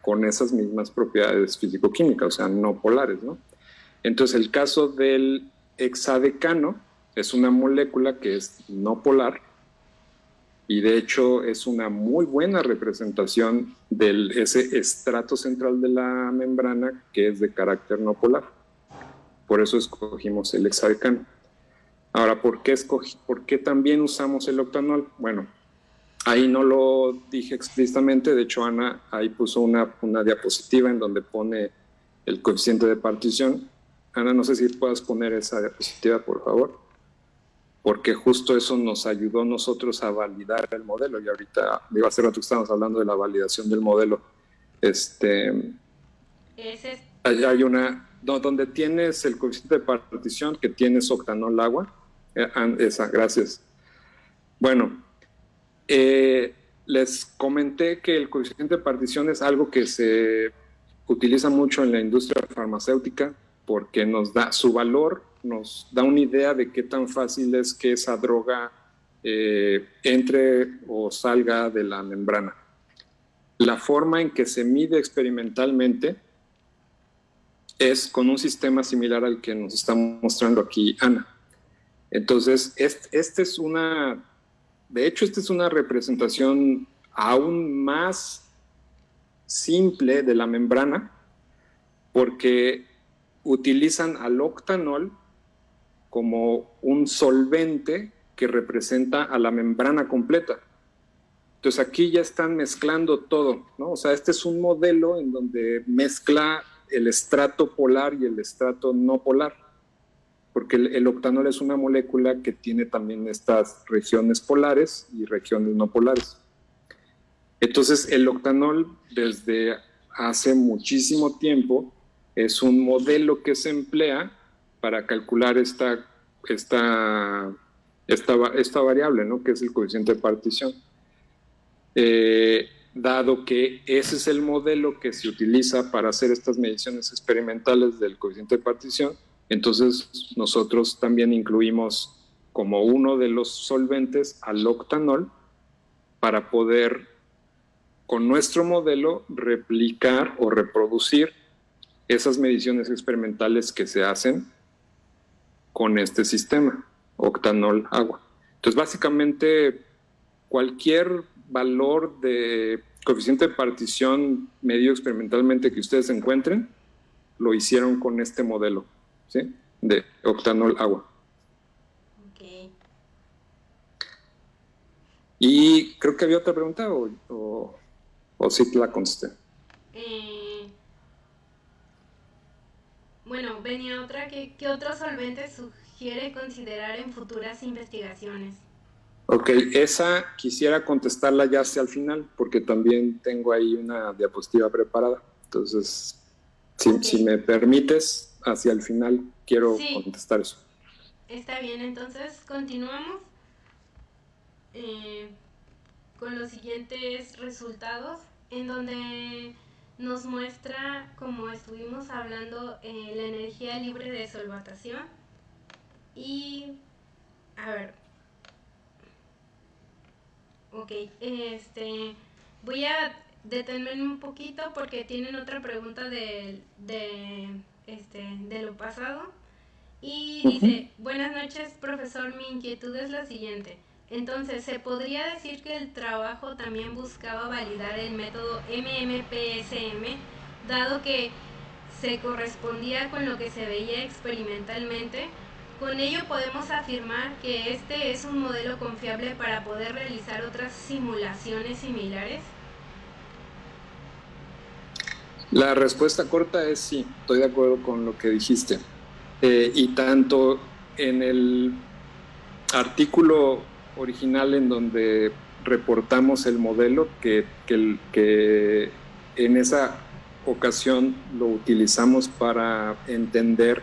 con esas mismas propiedades físico-químicas, o sea, no polares, ¿no? Entonces, el caso del hexadecano es una molécula que es no polar y de hecho es una muy buena representación de ese estrato central de la membrana que es de carácter no polar. Por eso escogimos el hexadecano. Ahora, ¿por qué también usamos el octanol? Bueno, ahí no lo dije explícitamente, de hecho Ana ahí puso una diapositiva en donde pone el coeficiente de partición. Ana, no sé si puedas poner esa diapositiva, por favor, porque justo eso nos ayudó nosotros a validar el modelo, y ahorita, digo, hace rato que estábamos hablando de la validación del modelo. Hay una, donde tienes el coeficiente de partición, que tienes octanol agua, esa, gracias. Bueno, les comenté que el coeficiente de partición es algo que se utiliza mucho en la industria farmacéutica porque nos da su valor, nos da una idea de qué tan fácil es que esa droga entre o salga de la membrana. La forma en que se mide experimentalmente es con un sistema similar al que nos está mostrando aquí Ana. Entonces, esta es una representación aún más simple de la membrana porque utilizan al octanol como un solvente que representa a la membrana completa. Entonces aquí ya están mezclando todo, ¿no? O sea, este es un modelo en donde mezcla el estrato polar y el estrato no polar, porque el octanol es una molécula que tiene también estas regiones polares y regiones no polares. Entonces, el octanol desde hace muchísimo tiempo es un modelo que se emplea para calcular esta variable, ¿no? Que es el coeficiente de partición. Dado que ese es el modelo que se utiliza para hacer estas mediciones experimentales del coeficiente de partición, entonces nosotros también incluimos como uno de los solventes al octanol para poder con nuestro modelo replicar o reproducir esas mediciones experimentales que se hacen con este sistema, octanol agua. Entonces básicamente cualquier valor de coeficiente de partición medido experimentalmente que ustedes encuentren, lo hicieron con este modelo, ¿sí? De octanol agua. Okay. Y creo que había otra pregunta o sí la contesté. Bueno, venía otra, ¿qué otros solventes sugiere considerar en futuras investigaciones? Ok, esa quisiera contestarla ya hacia el final, porque también tengo ahí una diapositiva preparada. Entonces, si me permites, hacia el final quiero contestar eso. Está bien, entonces continuamos con los siguientes resultados, en donde nos muestra, como estuvimos hablando, la energía libre de solvatación. Y, a ver, ok, voy a detenerme un poquito porque tienen otra pregunta de lo pasado. Y dice, buenas noches, profesor, mi inquietud es la siguiente. Entonces, ¿se podría decir que el trabajo también buscaba validar el método MMPSM, dado que se correspondía con lo que se veía experimentalmente? Con ello podemos afirmar que este es un modelo confiable para poder realizar otras simulaciones similares. La respuesta corta es sí, estoy de acuerdo con lo que dijiste. Y tanto en el artículo original en donde reportamos el modelo que en esa ocasión lo utilizamos para entender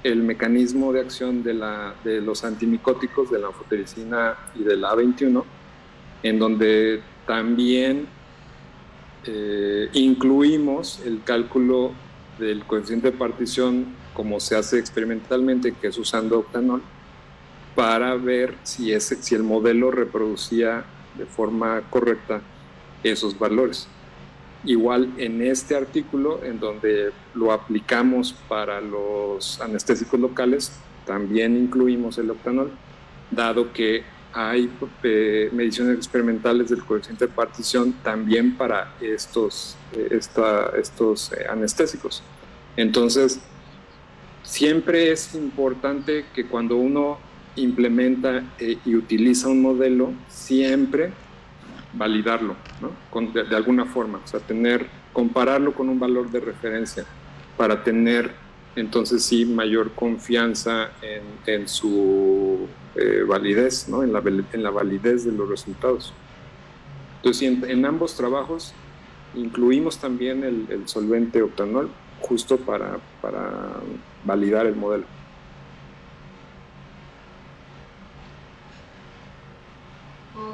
el mecanismo de acción de los antimicóticos, de la anfotericina y de la A21, en donde también incluimos el cálculo del coeficiente de partición como se hace experimentalmente, que es usando octanol, para ver si el modelo reproducía de forma correcta esos valores. Igual en este artículo, en donde lo aplicamos para los anestésicos locales, también incluimos el octanol, dado que hay mediciones experimentales del coeficiente de partición también para estos anestésicos. Entonces, siempre es importante que cuando uno implementa y utiliza un modelo, siempre validarlo, ¿no? De alguna forma, o sea, compararlo con un valor de referencia para tener entonces sí mayor confianza en su validez, ¿no? En la validez de los resultados. Entonces, en ambos trabajos incluimos también el solvente octanol justo para validar el modelo.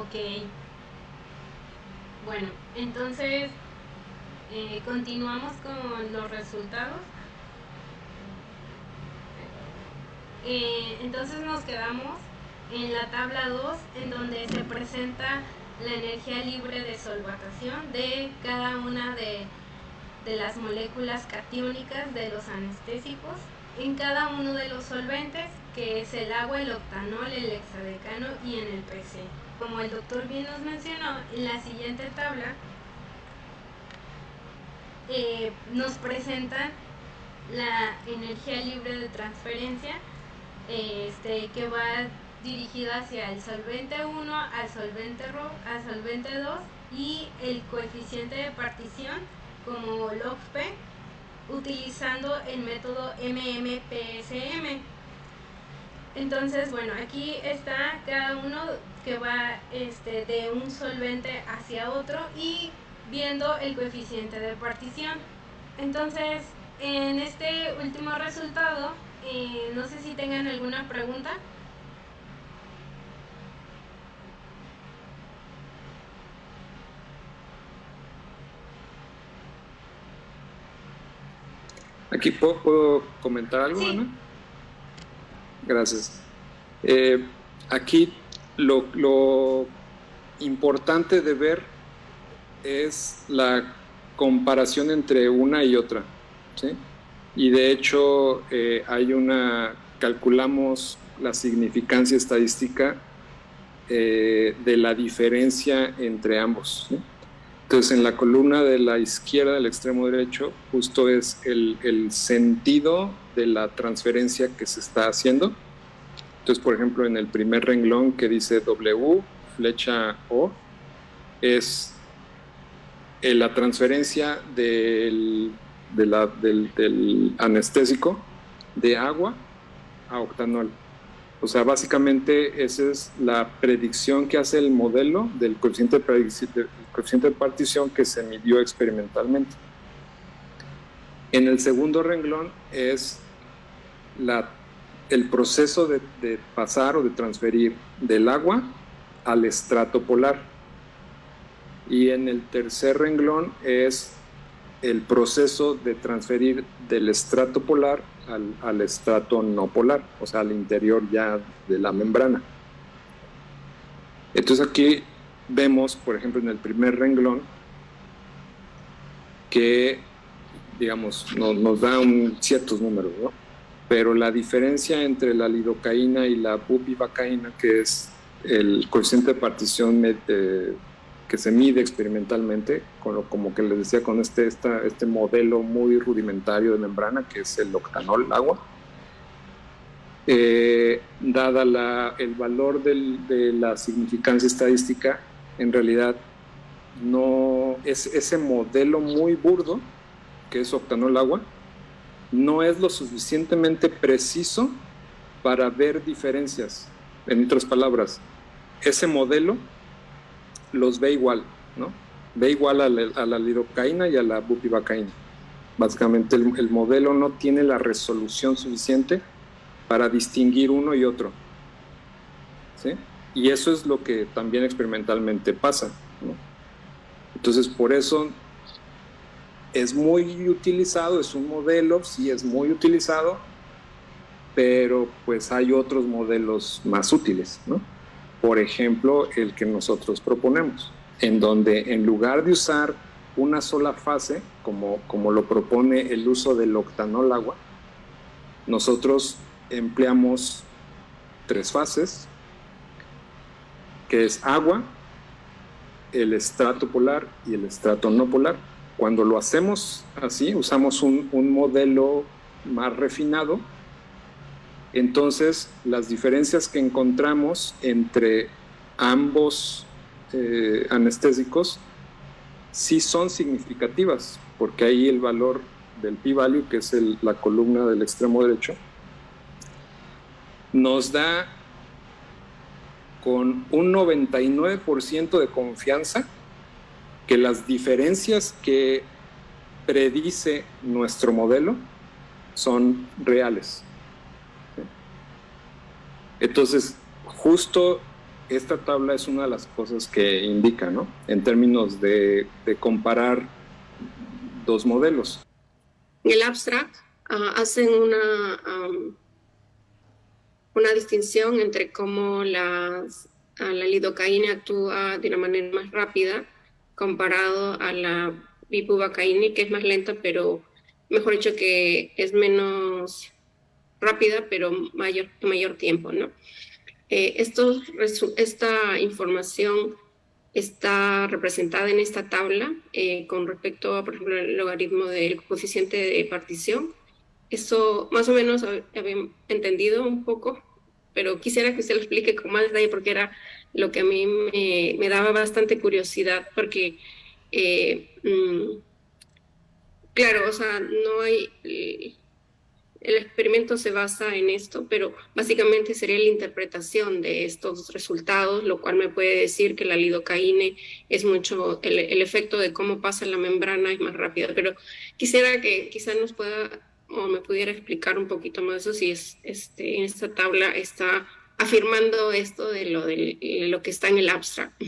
Ok. Bueno, entonces continuamos con los resultados. Entonces nos quedamos en la tabla 2, en donde se presenta la energía libre de solvatación de cada una de las moléculas catiónicas de los anestésicos en cada uno de los solventes, que es el agua, el octanol, el hexadecano y en el PC. Como el doctor bien nos mencionó, en la siguiente tabla nos presentan la energía libre de transferencia, que va dirigida hacia el solvente 1, al solvente 2 y el coeficiente de partición como log-P, utilizando el método MMPSM. Entonces, bueno, aquí está cada uno que va de un solvente hacia otro y viendo el coeficiente de partición. Entonces, en este último resultado, no sé si tengan alguna pregunta. Aquí puedo comentar algo, Sí. Ana. Gracias. Aquí lo importante de ver es la comparación entre una y otra, ¿sí? Y de hecho calculamos la significancia estadística de la diferencia entre ambos, ¿sí? Entonces, en la columna de la izquierda del extremo derecho, justo es el sentido de la transferencia que se está haciendo. Entonces, por ejemplo, en el primer renglón que dice W, flecha O, es la transferencia del anestésico de agua a octanol. O sea, básicamente esa es la predicción que hace el modelo del coeficiente de partición que se midió experimentalmente. En el segundo renglón es el proceso de pasar o de transferir del agua al estrato polar. Y en el tercer renglón es el proceso de transferir del estrato polar al estrato no polar, o sea, al interior ya de la membrana. Entonces aquí vemos, por ejemplo, en el primer renglón, que, digamos, nos da ciertos números, ¿no? Pero la diferencia entre la lidocaína y la bupivacaína, que es el coeficiente de partición que se mide experimentalmente, como que les decía, con este modelo muy rudimentario de membrana, que es el octanol, agua, dada el valor de la significancia estadística, en realidad no es ese modelo muy burdo, que es octanol agua, no es lo suficientemente preciso para ver diferencias. En otras palabras, ese modelo los ve igual, ¿no? Ve igual a la lidocaína y a la bupivacaína. Básicamente el modelo no tiene la resolución suficiente para distinguir uno y otro, ¿sí? Y eso es lo que también experimentalmente pasa, ¿no? Entonces, por eso es muy utilizado, es un modelo, sí es muy utilizado, pero pues hay otros modelos más útiles, ¿no? Por ejemplo, el que nosotros proponemos, en donde en lugar de usar una sola fase, como lo propone el uso del octanol agua, nosotros empleamos 3 fases, que es agua, el estrato polar y el estrato no polar. Cuando lo hacemos así, usamos un modelo más refinado, entonces las diferencias que encontramos entre ambos anestésicos sí son significativas, porque ahí el valor del p-value, que es la columna del extremo derecho, nos da con un 99% de confianza que las diferencias que predice nuestro modelo son reales. Entonces, justo esta tabla es una de las cosas que indica, ¿no? En términos de comparar 2 modelos. En el abstract hacen una distinción entre cómo la lidocaína actúa de una manera más rápida comparado a la bupivacaína, que es más lenta, pero mejor dicho que es menos rápida, pero mayor tiempo, ¿no? Esta información está representada en esta tabla con respecto a, por ejemplo, el logaritmo del coeficiente de partición. Eso más o menos había entendido un poco, pero quisiera que usted lo explique con más detalle porque era lo que a mí me daba bastante curiosidad, porque claro, o sea, no hay... El experimento se basa en esto, pero básicamente sería la interpretación de estos resultados, lo cual me puede decir que la lidocaína es mucho, el efecto de cómo pasa la membrana es más rápido. Pero quisiera que quizás nos pueda, o me pudiera explicar un poquito más eso, si en esta tabla está afirmando esto de lo que está en el abstract.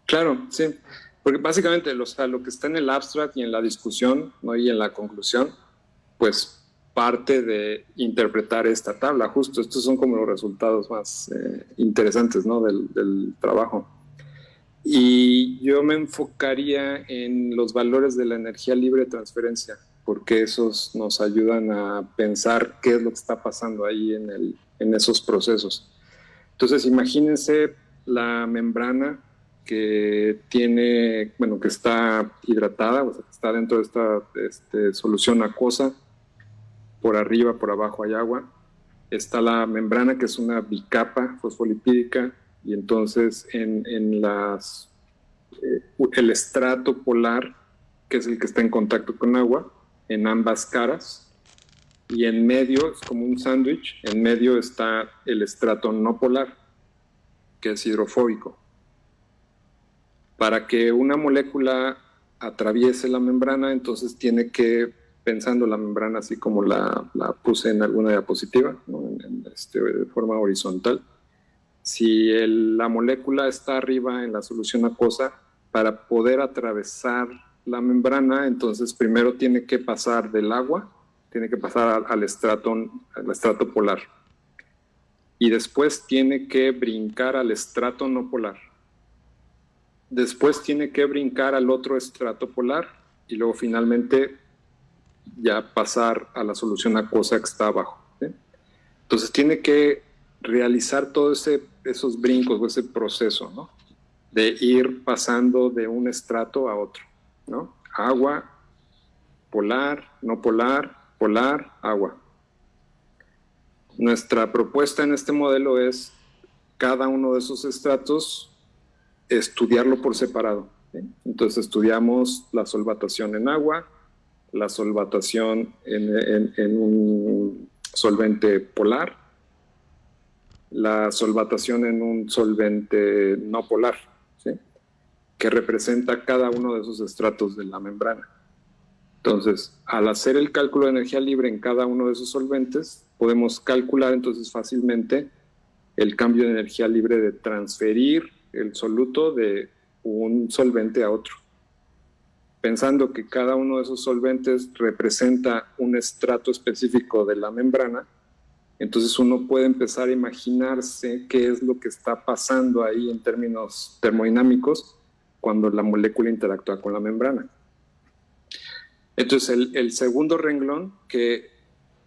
Claro, sí. Porque básicamente lo que está en el abstract y en la discusión, ¿no? Y en la conclusión, pues parte de interpretar esta tabla. Justo estos son como los resultados más interesantes, ¿no? del trabajo. Y yo me enfocaría en los valores de la energía libre de transferencia, porque esos nos ayudan a pensar qué es lo que está pasando ahí en esos procesos. Entonces, imagínense la membrana que tiene, bueno, que está hidratada, o sea, que está dentro de esta solución acuosa. Por arriba, por abajo hay agua. Está la membrana, que es una bicapa fosfolipídica, y entonces el estrato polar, que es el que está en contacto con agua, en ambas caras, y en medio, es como un sándwich, en medio está el estrato no polar, que es hidrofóbico. Para que una molécula atraviese la membrana, entonces tiene que, pensando la membrana así como la puse en alguna diapositiva, ¿no? De forma horizontal. Si la molécula está arriba en la solución acuosa, para poder atravesar la membrana, entonces primero tiene que pasar del agua, tiene que pasar al estrato polar. Y después tiene que brincar al estrato no polar. Después tiene que brincar al otro estrato polar y luego finalmente ya pasar a la solución acuosa que está abajo, ¿sí? Entonces tiene que realizar todos esos brincos o ese proceso, ¿no? De ir pasando de un estrato a otro, ¿no? Agua, polar, no polar, polar, agua. Nuestra propuesta en este modelo es cada uno de esos estratos estudiarlo por separado, ¿sí? Entonces estudiamos la solvatación en agua, la solvatación en un solvente polar, la solvatación en un solvente no polar, ¿sí? Que representa cada uno de esos estratos de la membrana. Entonces, al hacer el cálculo de energía libre en cada uno de esos solventes, podemos calcular entonces fácilmente el cambio de energía libre de transferir el soluto de un solvente a otro. Pensando que cada uno de esos solventes representa un estrato específico de la membrana, entonces uno puede empezar a imaginarse qué es lo que está pasando ahí en términos termodinámicos cuando la molécula interactúa con la membrana. Entonces el segundo renglón, que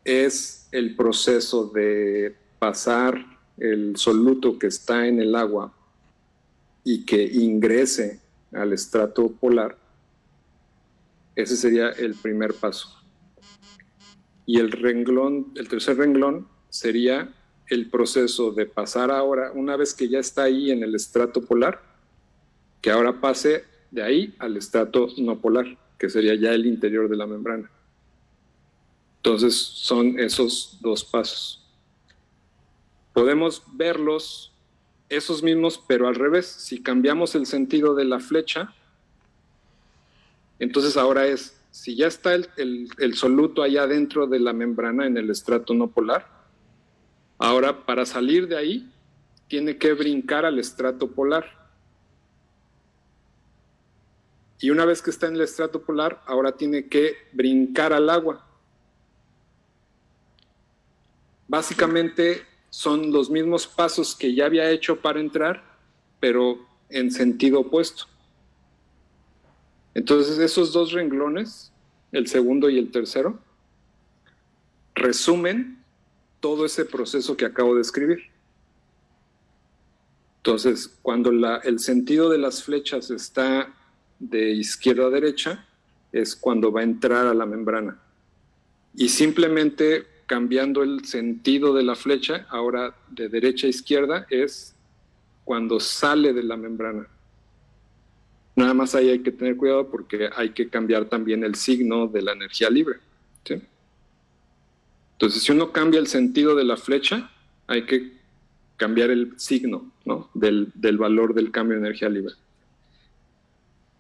es el proceso de pasar el soluto que está en el agua y que ingrese al estrato polar, ese sería el primer paso. Y el tercer renglón sería el proceso de pasar ahora, una vez que ya está ahí en el estrato polar, que ahora pase de ahí al estrato no polar, que sería ya el interior de la membrana. Entonces son esos dos pasos. Podemos verlos, esos mismos, pero al revés. Si cambiamos el sentido de la flecha, entonces ahora es, si ya está el soluto allá dentro de la membrana en el estrato no polar, ahora para salir de ahí tiene que brincar al estrato polar. Y una vez que está en el estrato polar, ahora tiene que brincar al agua. Básicamente son los mismos pasos que ya había hecho para entrar, pero en sentido opuesto. Entonces esos dos renglones, el segundo y el tercero, resumen todo ese proceso que acabo de escribir. Entonces, cuando el sentido de las flechas está de izquierda a derecha, es cuando va a entrar a la membrana. Y simplemente cambiando el sentido de la flecha, ahora de derecha a izquierda, es cuando sale de la membrana. Nada más ahí hay que tener cuidado porque hay que cambiar también el signo de la energía libre, ¿sí? Entonces, si uno cambia el sentido de la flecha, hay que cambiar el signo, ¿no? del valor del cambio de energía libre.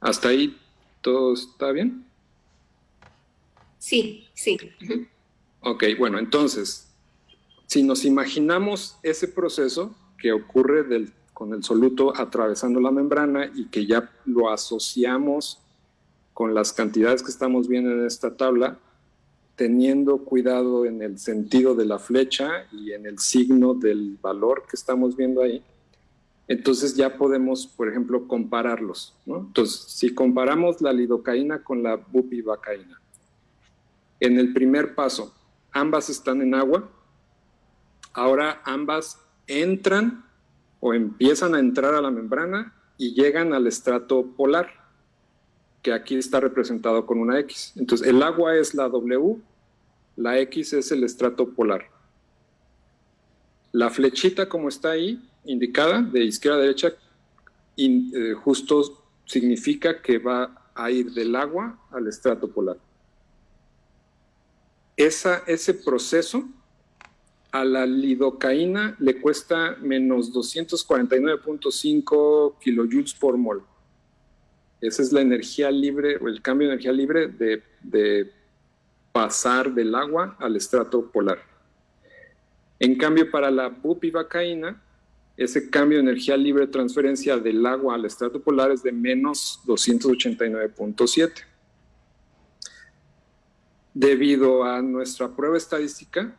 ¿Hasta ahí todo está bien? Sí, sí. Ok, bueno, entonces, si nos imaginamos ese proceso que ocurre con el soluto atravesando la membrana y que ya lo asociamos con las cantidades que estamos viendo en esta tabla, teniendo cuidado en el sentido de la flecha y en el signo del valor que estamos viendo ahí, entonces ya podemos, por ejemplo, compararlos, ¿no? Entonces, si comparamos la lidocaína con la bupivacaína, en el primer paso, ambas están en agua, ahora ambas entran o empiezan a entrar a la membrana y llegan al estrato polar, que aquí está representado con una X. Entonces, el agua es la W, la X es el estrato polar. La flechita, como está ahí, indicada, de izquierda a derecha, justo significa que va a ir del agua al estrato polar. Ese proceso a la lidocaína le cuesta menos 249.5 kilojoules por mol. Esa es la energía libre, o el cambio de energía libre de pasar del agua al estrato polar. En cambio, para la bupivacaína, ese cambio de energía libre de transferencia del agua al estrato polar es de menos 289.7. Debido a nuestra prueba estadística,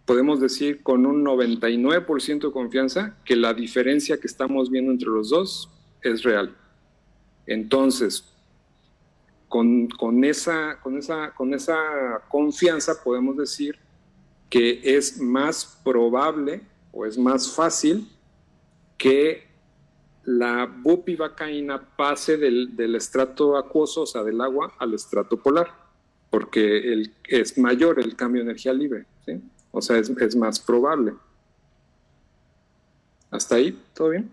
podemos decir con un 99% de confianza que la diferencia que estamos viendo entre los dos es real. Entonces, con esa confianza podemos decir que es más probable o es más fácil que la bupivacaína pase del estrato acuoso, o sea, del agua, al estrato polar, porque es mayor el cambio de energía libre, ¿sí? O sea, es más probable. ¿Hasta ahí? ¿Todo bien?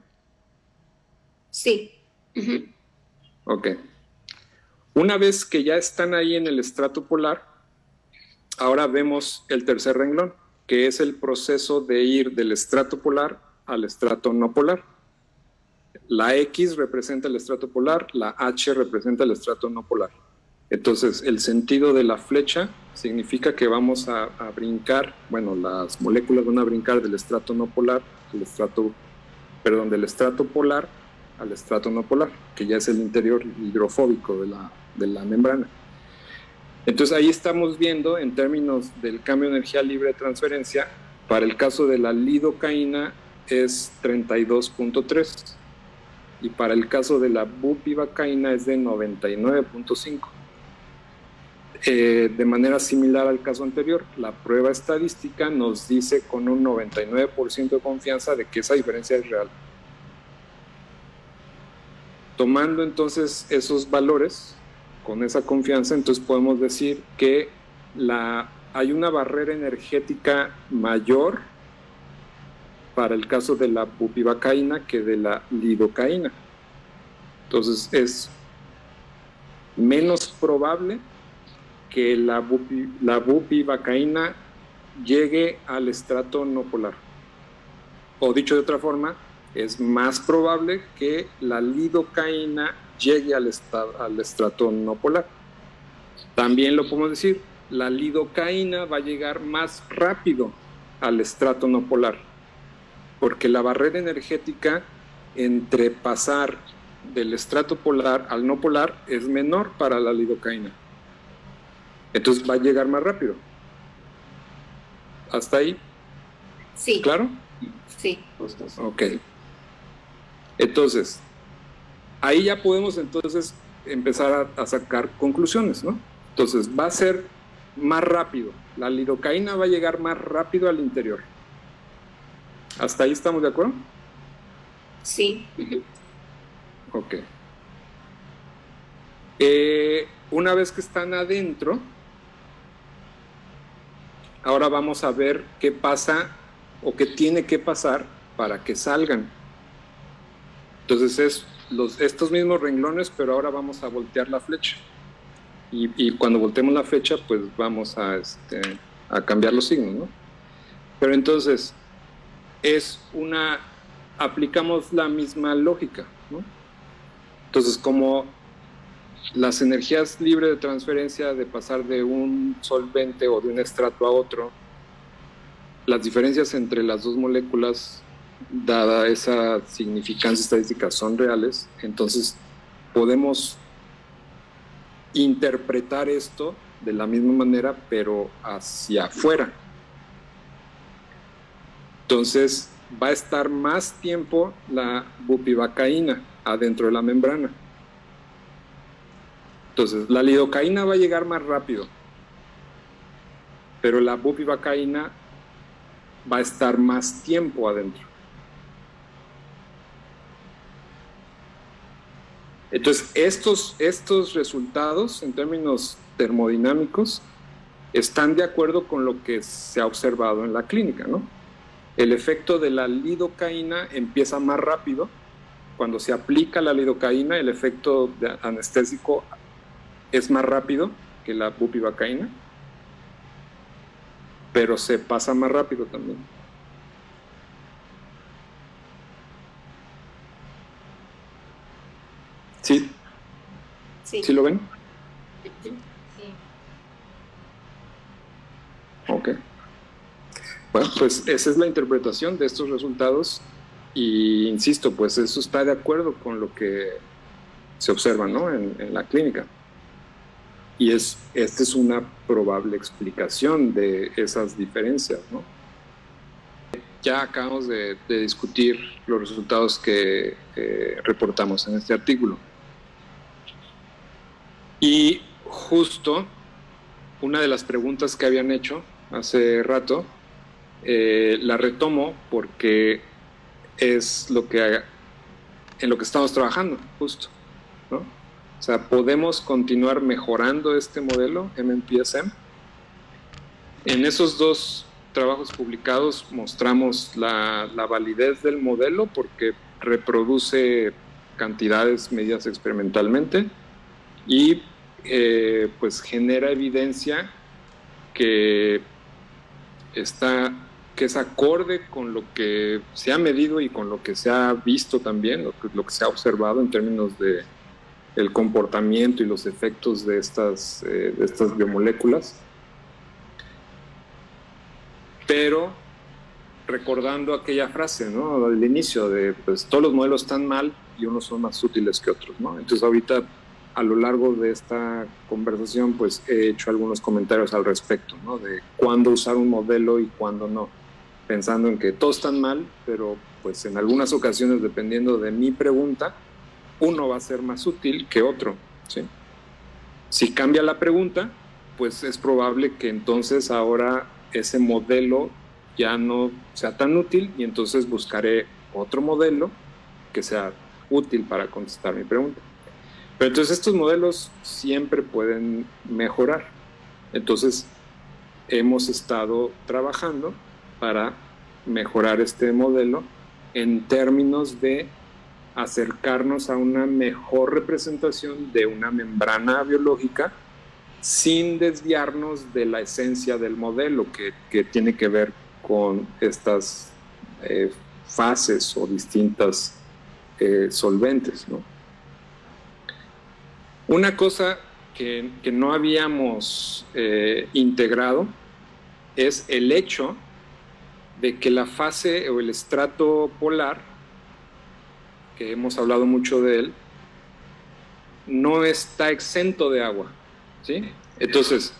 Sí. Ok. Una vez que ya están ahí en el estrato polar, ahora vemos el tercer renglón, que es el proceso de ir del estrato polar al estrato no polar. La X representa el estrato polar, la H representa el estrato no polar. Entonces, el sentido de la flecha significa que vamos a brincar, bueno, las moléculas van a brincar del estrato no polar al estrato, perdón, del estrato polar al estrato no polar, que ya es el interior hidrofóbico de la membrana. Entonces, ahí estamos viendo, en términos del cambio de energía libre de transferencia, para el caso de la lidocaína es 32.3 y para el caso de la bupivacaína es de 99.5. De manera similar al caso anterior, la prueba estadística nos dice con un 99% de confianza de que esa diferencia es real. Tomando entonces esos valores, con esa confianza, entonces podemos decir que hay una barrera energética mayor para el caso de la bupivacaína que de la lidocaína. Entonces es menos probable que la bupivacaína llegue al estrato no polar. O dicho de otra forma, es más probable que la lidocaína llegue al estrato no polar. También lo podemos decir, la lidocaína va a llegar más rápido al estrato no polar, porque la barrera energética entre pasar del estrato polar al no polar es menor para la lidocaína. Entonces va a llegar más rápido. ¿Hasta ahí? Sí. ¿Claro? Sí, justo. Ok. Entonces, ahí ya podemos entonces empezar a sacar conclusiones, ¿no? Entonces, va a ser más rápido. La lidocaína va a llegar más rápido al interior. ¿Hasta ahí estamos de acuerdo? Sí. Ok. Una vez que están adentro, ahora vamos a ver qué pasa o qué tiene que pasar para que salgan. Entonces es estos mismos renglones, pero ahora vamos a voltear la flecha. Y cuando volteemos la flecha, pues vamos a cambiar los signos, ¿no? Pero entonces, aplicamos la misma lógica, ¿no? Entonces, como las energías libres de transferencia de pasar de un solvente o de un estrato a otro, las diferencias entre las dos moléculas, dada esa significancia estadística, son reales, entonces podemos interpretar esto de la misma manera, pero hacia afuera. Entonces va a estar más tiempo la bupivacaína adentro de la membrana. Entonces, la lidocaína va a llegar más rápido, pero la bupivacaína va a estar más tiempo adentro. Entonces, estos resultados, en términos termodinámicos, están de acuerdo con lo que se ha observado en la clínica, ¿no? El efecto de la lidocaína empieza más rápido. Cuando se aplica la lidocaína, el efecto anestésico es más rápido que la bupivacaína, pero se pasa más rápido también. ¿Sí? Sí. ¿Sí lo ven? Sí. Ok. Bueno, pues esa es la interpretación de estos resultados y insisto, pues eso está de acuerdo con lo que se observa, ¿no? en la clínica. Y esta es una probable explicación de esas diferencias, ¿no? Ya acabamos de discutir los resultados que reportamos en este artículo. Y justo una de las preguntas que habían hecho hace rato, la retomo porque es en lo que estamos trabajando, justo, ¿no? O sea, podemos continuar mejorando este modelo MMPSM. En esos dos trabajos publicados mostramos la validez del modelo porque reproduce cantidades medidas experimentalmente y pues genera evidencia que que es acorde con lo que se ha medido y con lo que se ha visto también, lo que se ha observado en términos de el comportamiento y los efectos de estas biomoléculas. Pero recordando aquella frase, ¿no?, del inicio de, pues, todos los modelos están mal y unos son más útiles que otros, ¿no? Entonces ahorita, a lo largo de esta conversación, pues he hecho algunos comentarios al respecto, ¿no?, de cuándo usar un modelo y cuándo no, pensando en que todos están mal, pero pues en algunas ocasiones, dependiendo de mi pregunta, uno va a ser más útil que otro, ¿sí? Si cambia la pregunta, pues es probable que entonces ahora ese modelo ya no sea tan útil y entonces buscaré otro modelo que sea útil para contestar mi pregunta. Pero entonces estos modelos siempre pueden mejorar. Entonces hemos estado trabajando para mejorar este modelo en términos de acercarnos a una mejor representación de una membrana biológica sin desviarnos de la esencia del modelo que tiene que ver con estas fases o distintas solventes, ¿no? Una cosa que no habíamos integrado es el hecho de que la fase o el estrato polar, que hemos hablado mucho de él, no está exento de agua, ¿sí? Entonces,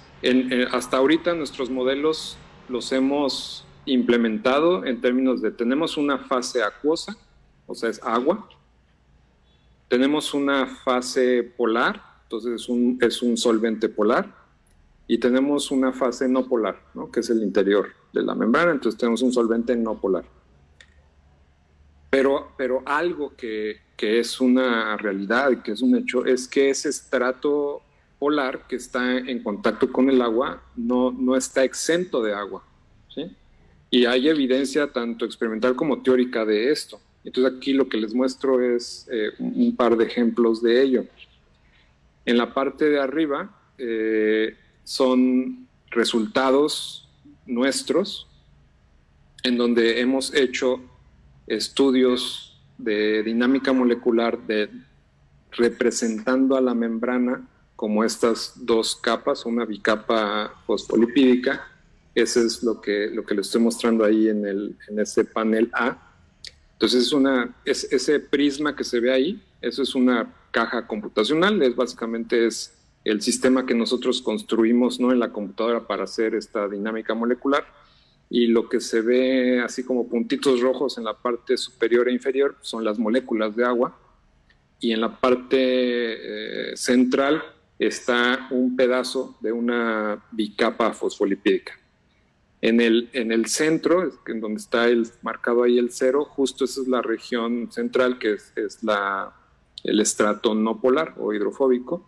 hasta ahorita nuestros modelos los hemos implementado en términos de tenemos una fase acuosa, o sea, es agua. Tenemos una fase polar, entonces es un solvente polar. Y tenemos una fase no polar, ¿no?, que es el interior de la membrana, entonces tenemos un solvente no polar. Pero algo que es una realidad, que es un hecho, es que ese estrato polar que está en contacto con el agua no está exento de agua, ¿sí? Y hay evidencia tanto experimental como teórica de esto. Entonces aquí lo que les muestro es un par de ejemplos de ello. En la parte de arriba son resultados nuestros en donde hemos hecho estudios de dinámica molecular representando a la membrana como estas dos capas, una bicapa fosfolipídica. Ese es lo que le estoy mostrando ahí en ese panel A. Entonces ese prisma que se ve ahí, eso es una caja computacional, básicamente es el sistema que nosotros construimos, ¿no?, en la computadora para hacer esta dinámica molecular. Y lo que se ve así como puntitos rojos en la parte superior e inferior son las moléculas de agua. Y en la parte central está un pedazo de una bicapa fosfolipídica. En el centro, en donde está marcado ahí el 0, justo esa es la región central, que es el estrato no polar o hidrofóbico.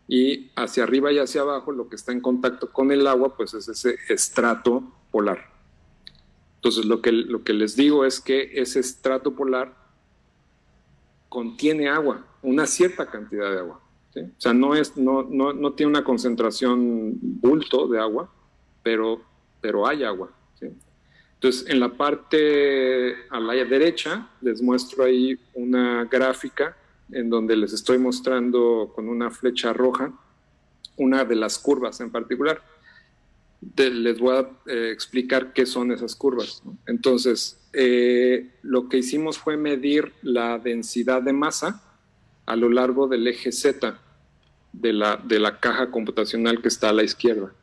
Y hacia arriba y hacia abajo, lo que está en contacto con el agua, pues es ese estrato polar. Entonces, lo que les digo es que ese estrato polar contiene agua, una cierta cantidad de agua, ¿sí? O sea, no tiene una concentración bulto de agua, pero hay agua, ¿sí? Entonces, en la parte a la derecha, les muestro ahí una gráfica en donde les estoy mostrando con una flecha roja una de las curvas en particular. Les voy a explicar qué son esas curvas, ¿no? Entonces, lo que hicimos fue medir la densidad de masa a lo largo del eje Z de la caja computacional que está a la izquierda.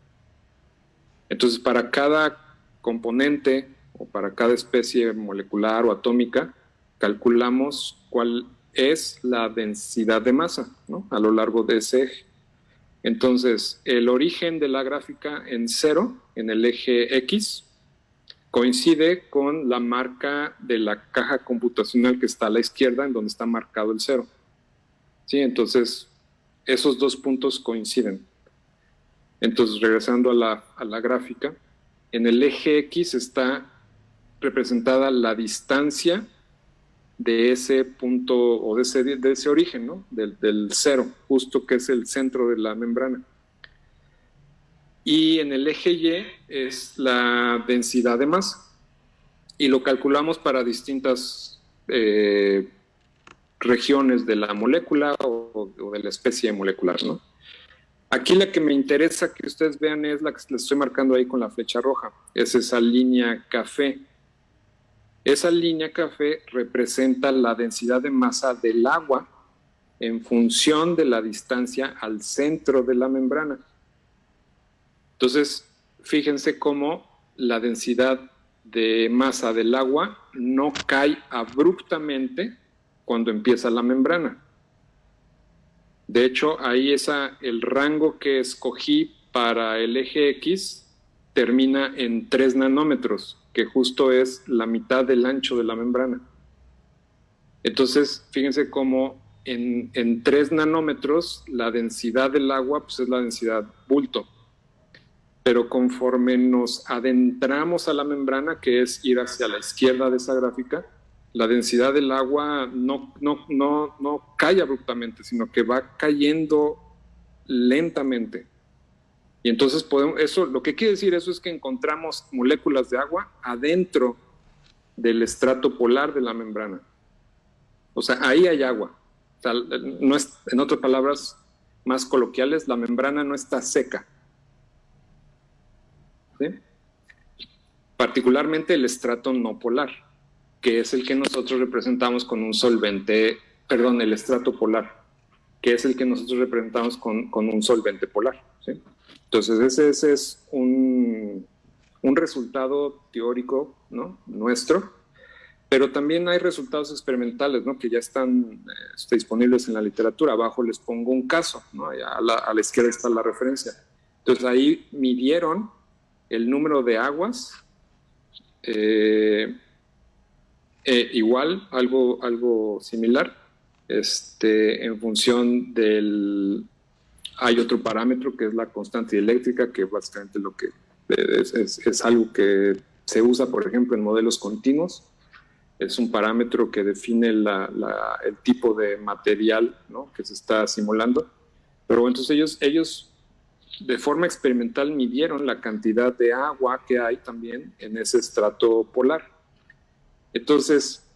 Entonces, para cada componente o para cada especie molecular o atómica, calculamos cuál es la densidad de masa, ¿no?, a lo largo de ese eje. Entonces, el origen de la gráfica en 0, en el eje X, coincide con la marca de la caja computacional que está a la izquierda, en donde está marcado el 0. ¿Sí? Entonces, esos dos puntos coinciden. Entonces, regresando a la gráfica, en el eje X está representada la distancia de ese punto o de ese origen, ¿no?, del 0, justo que es el centro de la membrana. y en el eje Y es la densidad de masa. Y lo calculamos para distintas regiones de la molécula o de la especie molecular, ¿no? Aquí la que me interesa que ustedes vean es la que les estoy marcando ahí con la flecha roja. Es esa línea café. Esa línea café representa la densidad de masa del agua en función de la distancia al centro de la membrana. Entonces, fíjense cómo la densidad de masa del agua no cae abruptamente cuando empieza la membrana. De hecho, ahí el rango que escogí para el eje X termina en 3 nanómetros, que justo es la mitad del ancho de la membrana. Entonces, fíjense cómo en 3 nanómetros la densidad del agua pues, es la densidad bulto. Pero conforme nos adentramos a la membrana, que es ir hacia la izquierda de esa gráfica, la densidad del agua no cae abruptamente, sino que va cayendo lentamente. Y entonces lo que quiere decir eso es que encontramos moléculas de agua adentro del estrato polar de la membrana. O sea, ahí hay agua. O sea, en otras palabras más coloquiales, la membrana no está seca. ¿Sí? Particularmente el estrato no polar, que es el que nosotros representamos con un solvente, perdón, el estrato polar, que es el que nosotros representamos con un solvente polar. ¿Sí? Entonces ese es un resultado teórico, ¿no? Nuestro, pero también hay resultados experimentales, ¿no? Que ya están disponibles en la literatura. Abajo les pongo un caso, ¿no? Allá a la izquierda está la referencia. Entonces ahí midieron el número de aguas, igual, algo similar, en función del... Hay otro parámetro que es la constante eléctrica, que básicamente lo que es algo que se usa, por ejemplo, en modelos continuos. Es un parámetro que define el tipo de material, ¿no? Que se está simulando. Pero entonces ellos de forma experimental midieron la cantidad de agua que hay también en ese estrato polar. Entonces,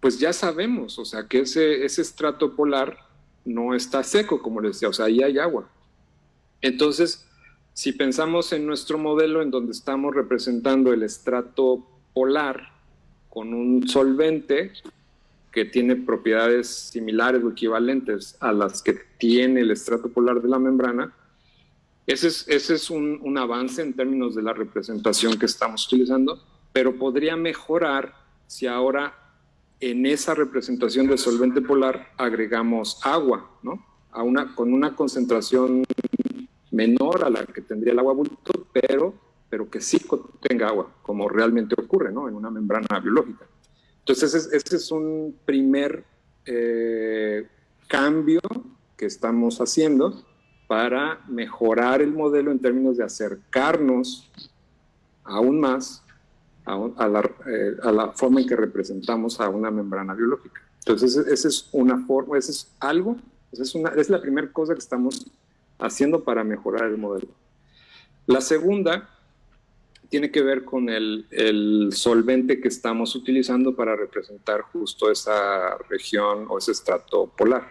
pues ya sabemos, o sea, que ese estrato polar no está seco, como les decía, o sea, ahí hay agua. Entonces, si pensamos en nuestro modelo en donde estamos representando el estrato polar con un solvente que tiene propiedades similares o equivalentes a las que tiene el estrato polar de la membrana, ese es un avance en términos de la representación que estamos utilizando, pero podría mejorar si ahora en esa representación de solvente polar agregamos agua, ¿no? Con una concentración menor a la que tendría el agua bulto, pero que sí tenga agua, como realmente ocurre, ¿no? En una membrana biológica. Entonces, ese es un primer cambio que estamos haciendo para mejorar el modelo en términos de acercarnos aún más a la forma en que representamos a una membrana biológica. Entonces, esa es una forma, ese es algo, es la primera cosa que estamos haciendo para mejorar el modelo. La segunda tiene que ver con el solvente que estamos utilizando para representar justo esa región o ese estrato polar.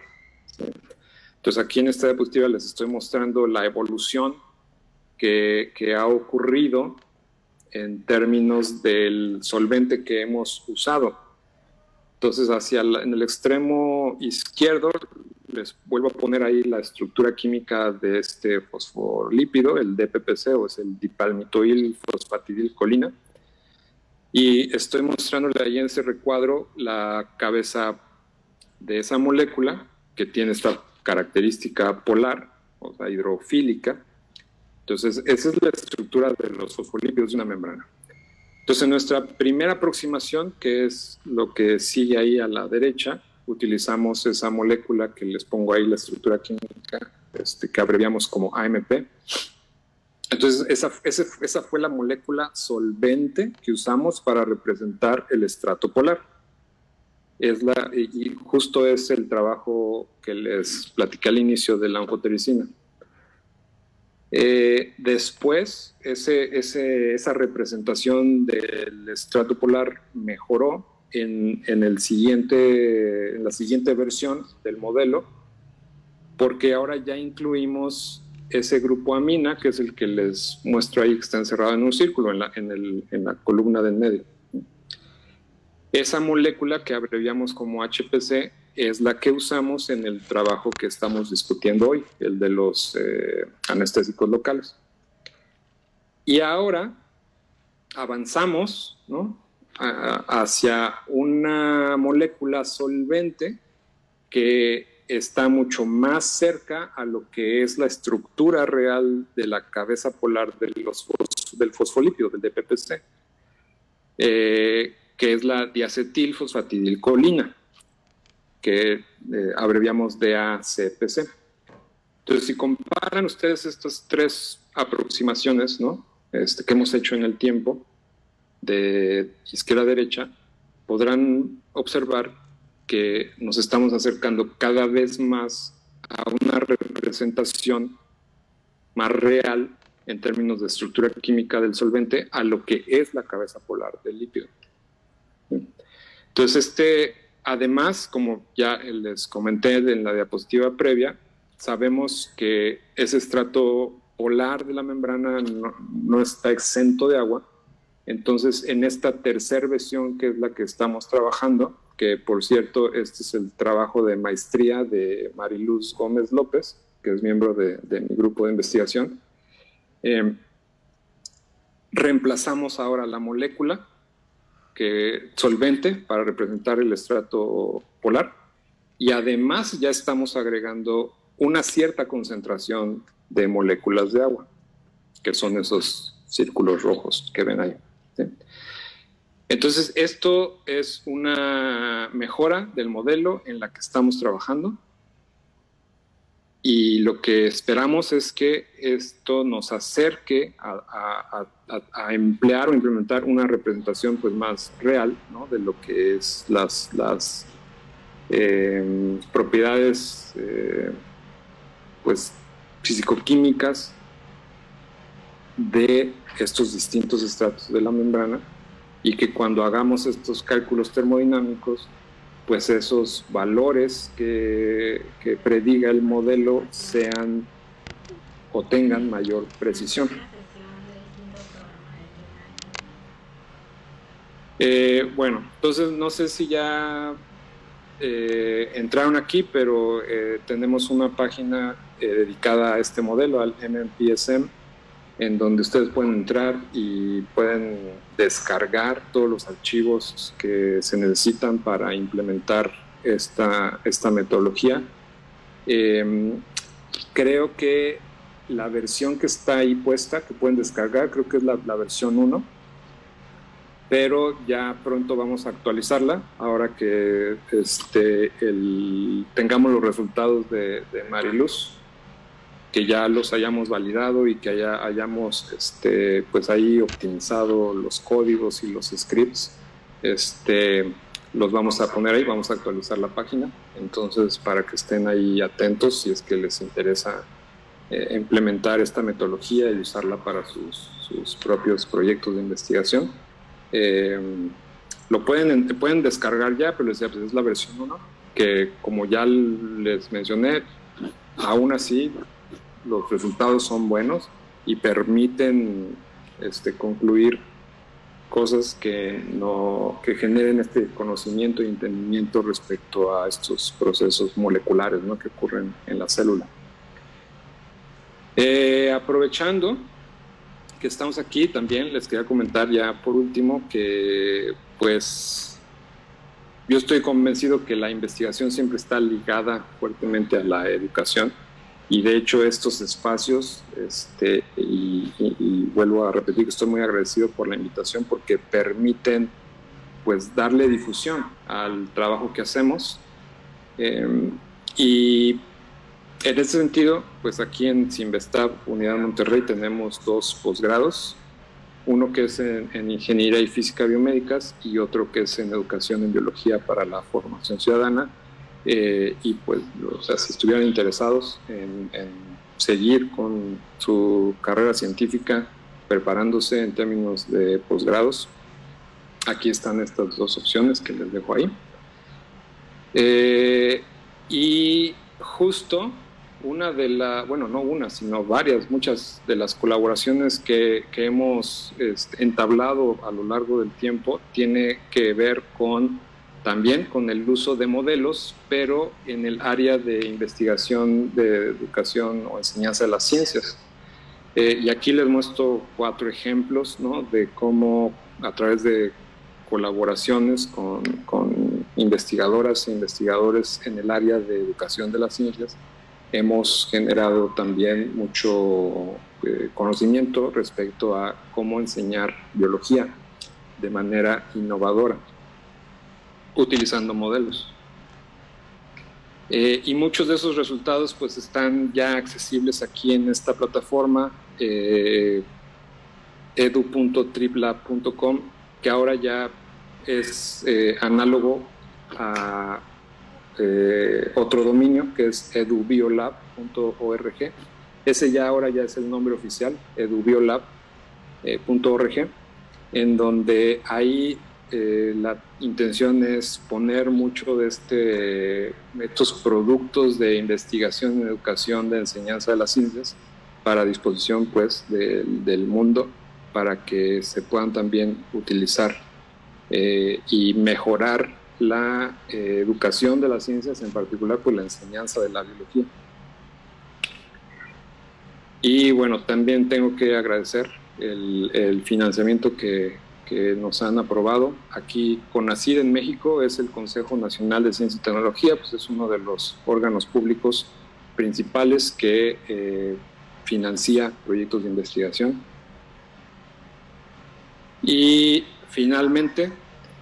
¿Sí? Entonces, aquí en esta diapositiva les estoy mostrando la evolución que ha ocurrido en términos del solvente que hemos usado. Entonces, en el extremo izquierdo, les vuelvo a poner ahí la estructura química de este fosfolípido, el DPPC, o es el dipalmitoil fosfatidilcolina. Y estoy mostrándole ahí en ese recuadro la cabeza de esa molécula, que tiene esta característica polar, o sea, hidrofílica. Entonces, esa es la estructura de los fosfolípidos de una membrana. Entonces, nuestra primera aproximación, que es lo que sigue ahí a la derecha, utilizamos esa molécula que les pongo ahí la estructura química, que abreviamos como AMP. Entonces, esa fue la molécula solvente que usamos para representar el estrato polar. Y justo es el trabajo que les platiqué al inicio de la anfotericina. Después, esa representación del estrato polar mejoró en la siguiente versión del modelo, porque ahora ya incluimos ese grupo amina, que es el que les muestro ahí, que está encerrado en un círculo en la columna del medio. Esa molécula que abreviamos como HPC es la que usamos en el trabajo que estamos discutiendo hoy, el de los anestésicos locales. Y ahora avanzamos, ¿no?, hacia una molécula solvente que está mucho más cerca a lo que es la estructura real de la cabeza polar del fosfolípido, del DPPC, que es la diacetilfosfatidilcolina, que abreviamos DACPC. Entonces, si comparan ustedes estas tres aproximaciones, ¿no?, que hemos hecho en el tiempo, de izquierda a derecha, podrán observar que nos estamos acercando cada vez más a una representación más real en términos de estructura química del solvente a lo que es la cabeza polar del lípido. Entonces, además, como ya les comenté en la diapositiva previa, sabemos que ese estrato polar de la membrana no está exento de agua. Entonces, en esta tercera versión, que es la que estamos trabajando, que por cierto, este es el trabajo de maestría de Mariluz Gómez López, que es miembro de mi grupo de investigación, reemplazamos ahora la molécula solvente para representar el estrato polar, y además ya estamos agregando una cierta concentración de moléculas de agua, que son esos círculos rojos que ven ahí, ¿sí? Entonces, esto es una mejora del modelo en la que estamos trabajando, y lo que esperamos es que esto nos acerque a emplear o implementar una representación pues más real, ¿no?, de lo que es las propiedades pues fisicoquímicas de estos distintos estratos de la membrana, y que cuando hagamos estos cálculos termodinámicos, pues esos valores que prediga el modelo sean o tengan mayor precisión. Bueno, entonces no sé si ya entraron aquí, pero tenemos una página dedicada a este modelo, al MMPSM, en donde ustedes pueden entrar y pueden descargar todos los archivos que se necesitan para implementar esta metodología. Creo que la versión que está ahí puesta, que pueden descargar, creo que es la versión 1, pero ya pronto vamos a actualizarla, ahora que tengamos los resultados de Mariluz, que ya los hayamos validado y que hayamos pues ahí optimizado los códigos y los scripts. Los vamos a poner ahí, vamos a actualizar la página, entonces para que estén ahí atentos si es que les interesa implementar esta metodología y usarla para sus propios proyectos de investigación. Lo pueden descargar ya, pero les decía, pues es la versión 1, que como ya les mencioné, aún así los resultados son buenos y permiten concluir cosas que generen este conocimiento y entendimiento respecto a estos procesos moleculares, ¿no?, que ocurren en la célula. Aprovechando que estamos aquí, también les quería comentar ya por último que pues yo estoy convencido que la investigación siempre está ligada fuertemente a la educación, y de hecho estos espacios, y vuelvo a repetir que estoy muy agradecido por la invitación, porque permiten pues darle difusión al trabajo que hacemos, y en ese sentido, pues aquí en Cinvestav, Unidad Monterrey, tenemos 2 posgrados, uno que es en Ingeniería y Física Biomédicas y otro que es en Educación en Biología para la Formación Ciudadana. Y pues, o sea, si estuvieran interesados en seguir con su carrera científica, preparándose en términos de posgrados. Aquí están estas dos opciones que les dejo ahí. Y justo una de las, bueno, no una, sino muchas de las colaboraciones que hemos entablado a lo largo del tiempo tiene que ver también con el uso de modelos, pero en el área de investigación de educación o enseñanza de las ciencias. Y aquí les muestro 4 ejemplos, ¿no?, de cómo a través de colaboraciones con investigadoras e investigadores en el área de educación de las ciencias, hemos generado también mucho conocimiento respecto a cómo enseñar biología de manera innovadora, utilizando modelos. Y muchos de esos resultados pues están ya accesibles aquí en esta plataforma, edu.triplab.com, que ahora ya es análogo a otro dominio que es edubiolab.org. Ese ahora ya es el nombre oficial, edubiolab.org, en donde ahí la intención es poner mucho de estos productos de investigación en educación, de enseñanza de las ciencias, para disposición pues del mundo, para que se puedan también utilizar y mejorar la educación de las ciencias, en particular pues la enseñanza de la biología. Y bueno, también tengo que agradecer el financiamiento que nos han aprobado. Aquí CONACYT en México es el Consejo Nacional de Ciencia y Tecnología, pues es uno de los órganos públicos principales que financia proyectos de investigación. Y finalmente,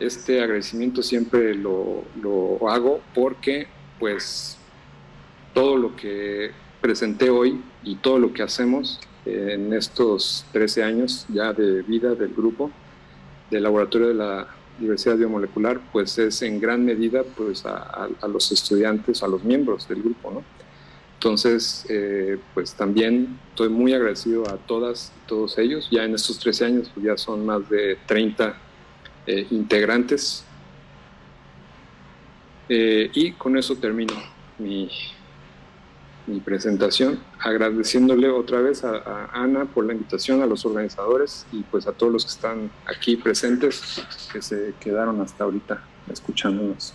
este agradecimiento siempre lo hago porque pues todo lo que presenté hoy y todo lo que hacemos en estos 13 años ya de vida del grupo del Laboratorio de la Diversidad Biomolecular, pues es en gran medida pues a los estudiantes, a los miembros del grupo, ¿no? Entonces, pues también estoy muy agradecido a todas y todos ellos. Ya en estos 13 años pues ya son más de 30 integrantes. Y con eso termino mi presentación, agradeciéndole otra vez a Ana por la invitación, a los organizadores y pues a todos los que están aquí presentes, que se quedaron hasta ahorita escuchándonos.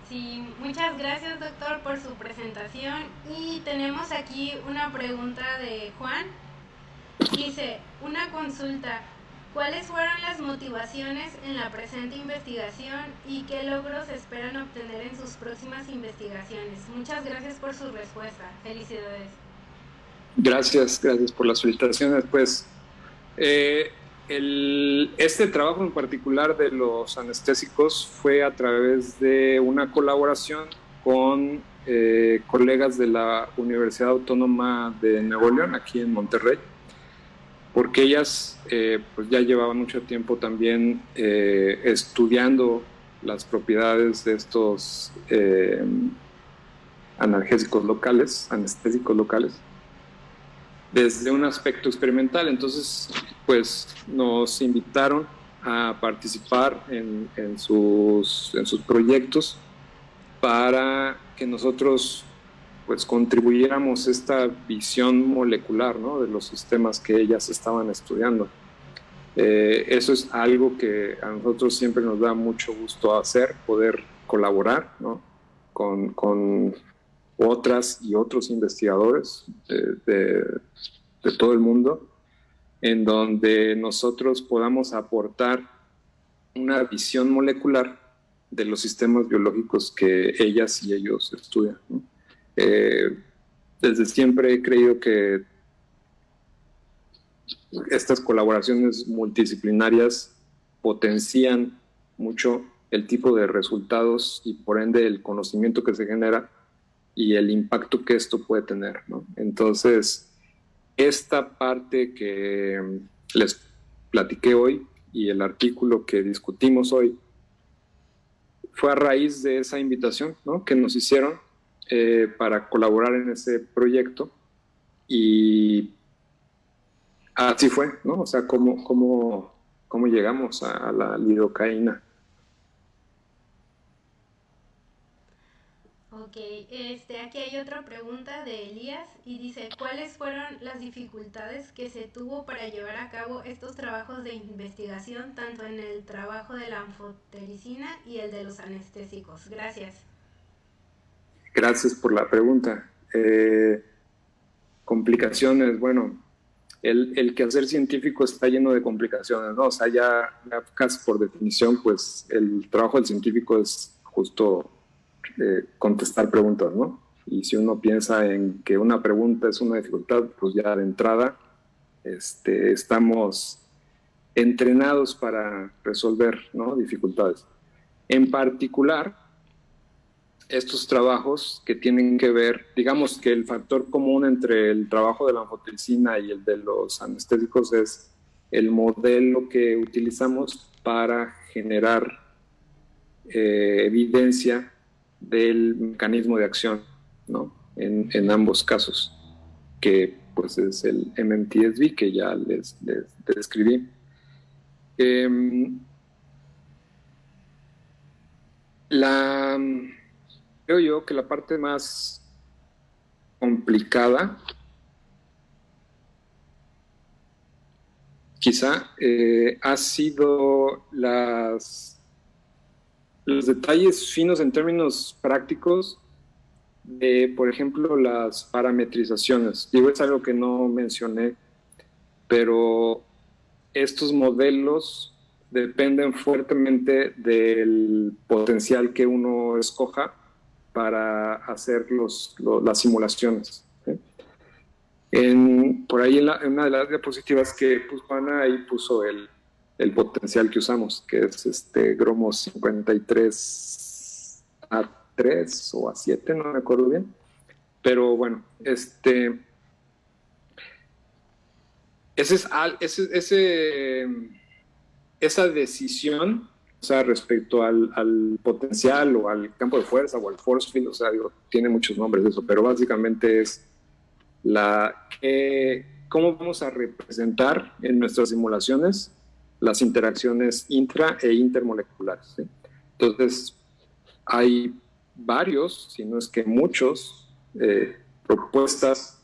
Sí, muchas gracias, doctor, por su presentación. Y tenemos aquí una pregunta de Juan. Dice, una consulta. ¿Cuáles fueron las motivaciones en la presente investigación y qué logros esperan obtener en sus próximas investigaciones? Muchas gracias por su respuesta. Felicidades. Gracias por las felicitaciones. Pues este trabajo en particular de los anestésicos fue a través de una colaboración con colegas de la Universidad Autónoma de Nuevo León, aquí en Monterrey, porque ellas pues ya llevaban mucho tiempo también estudiando las propiedades de estos anestésicos locales, desde un aspecto experimental. Entonces, pues nos invitaron a participar en sus proyectos para que nosotros pues contribuyéramos esta visión molecular, ¿no?, de los sistemas que ellas estaban estudiando. Eso es algo que a nosotros siempre nos da mucho gusto hacer, poder colaborar, ¿no?, con otras y otros investigadores de todo el mundo, en donde nosotros podamos aportar una visión molecular de los sistemas biológicos que ellas y ellos estudian, ¿no? Desde siempre he creído que estas colaboraciones multidisciplinarias potencian mucho el tipo de resultados y por ende el conocimiento que se genera y el impacto que esto puede tener, ¿no? Entonces, esta parte que les platiqué hoy y el artículo que discutimos hoy fue a raíz de esa invitación, ¿no?, que nos hicieron, para colaborar en ese proyecto y así fue, ¿no? O sea, cómo llegamos a la lidocaína. Ok, aquí hay otra pregunta de Elías y dice, ¿cuáles fueron las dificultades que se tuvo para llevar a cabo estos trabajos de investigación, tanto en el trabajo de la anfotericina y el de los anestésicos? Gracias. Gracias por la pregunta. Complicaciones, bueno, el quehacer científico está lleno de complicaciones, ¿no? O sea, ya casi por definición, pues el trabajo del científico es justo contestar preguntas, ¿no? Y si uno piensa en que una pregunta es una dificultad, pues ya de entrada estamos entrenados para resolver, ¿no?, dificultades. En particular, estos trabajos que tienen que ver, digamos que el factor común entre el trabajo de la anfotericina y el de los anestésicos es el modelo que utilizamos para generar evidencia del mecanismo de acción, ¿no?, en ambos casos, que pues es el MMTSV que ya les describí. Creo yo que la parte más complicada quizá ha sido los detalles finos en términos prácticos de, por ejemplo, las parametrizaciones. Digo, es algo que no mencioné, pero estos modelos dependen fuertemente del potencial que uno escoja para hacer las simulaciones. Por ahí en una de las diapositivas que puso Ana, ahí puso el potencial que usamos, que es Gromos 53 a 3 o a 7, no me acuerdo bien. Pero bueno, esa decisión, o sea, respecto al potencial o al campo de fuerza o al force field, o sea, digo, tiene muchos nombres eso, pero básicamente es cómo vamos a representar en nuestras simulaciones las interacciones intra e intermoleculares, ¿sí? Entonces, hay varios, si no es que muchos, propuestas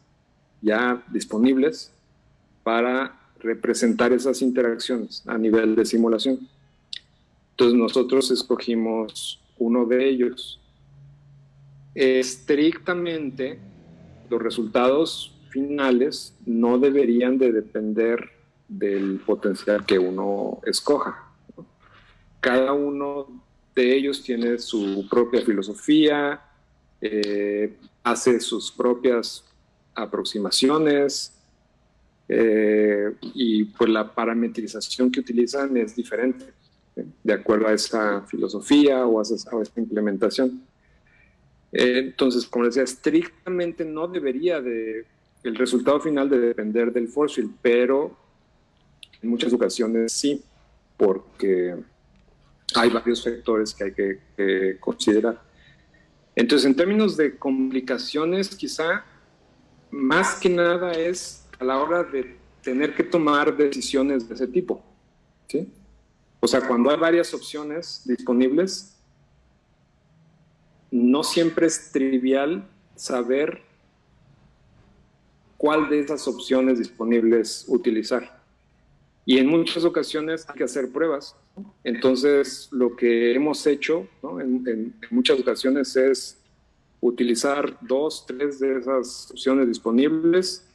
ya disponibles para representar esas interacciones a nivel de simulación. Entonces nosotros escogimos uno de ellos. Estrictamente, los resultados finales no deberían de depender del potencial que uno escoja, ¿no? Cada uno de ellos tiene su propia filosofía, hace sus propias aproximaciones, y pues la parametrización que utilizan es diferente, de acuerdo a esa filosofía o a esa implementación. Entonces, como decía, estrictamente no debería el resultado final de depender del force field, pero en muchas ocasiones sí, porque hay varios factores que hay que considerar. Entonces, en términos de complicaciones, quizá más que nada es a la hora de tener que tomar decisiones de ese tipo, ¿sí? O sea, cuando hay varias opciones disponibles, no siempre es trivial saber cuál de esas opciones disponibles utilizar. Y en muchas ocasiones hay que hacer pruebas. Entonces, lo que hemos hecho, ¿no?, en muchas ocasiones es utilizar 2, 3 de esas opciones disponibles,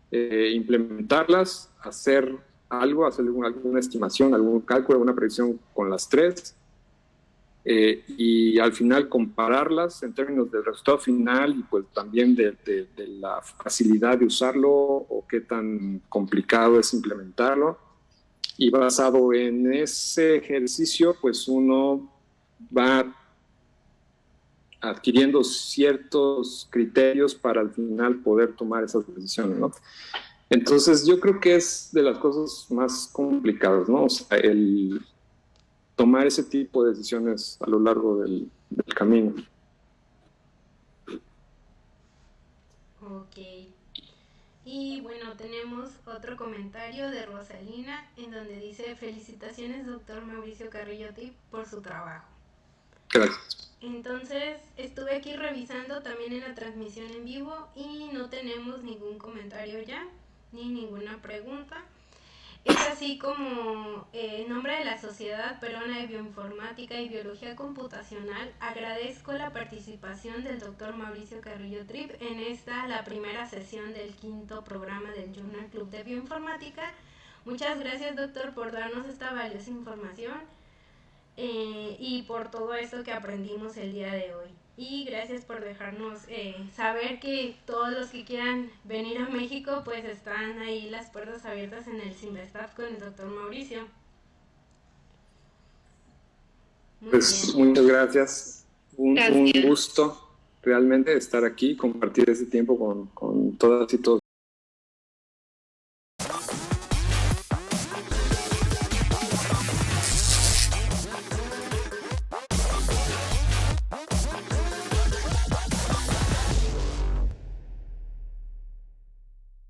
implementarlas, hacer alguna estimación, algún cálculo, alguna predicción con las 3, y al final compararlas en términos del resultado final y pues también de la facilidad de usarlo o qué tan complicado es implementarlo. Y basado en ese ejercicio, pues uno va adquiriendo ciertos criterios para al final poder tomar esas decisiones, ¿no? Entonces yo creo que es de las cosas más complicadas, ¿no? O sea, el tomar ese tipo de decisiones a lo largo del camino. Ok. Y bueno, tenemos otro comentario de Rosalina en donde dice: felicitaciones doctor Mauricio Carrillo Tripp por su trabajo. Gracias. Entonces estuve aquí revisando también en la transmisión en vivo y no tenemos ningún comentario ya, ni ninguna pregunta. Es así como en nombre de la Sociedad Peruana de Bioinformática y Biología Computacional agradezco la participación del doctor Mauricio Carrillo Tripp en la primera sesión del 5º programa del Journal Club de Bioinformática. Muchas gracias, doctor, por darnos esta valiosa información y por todo esto que aprendimos el día de hoy. Y gracias por dejarnos saber que todos los que quieran venir a México, pues están ahí las puertas abiertas en el Simvestab con el doctor Mauricio. Pues muchas gracias. Un gusto realmente estar aquí, compartir este tiempo con todas y todos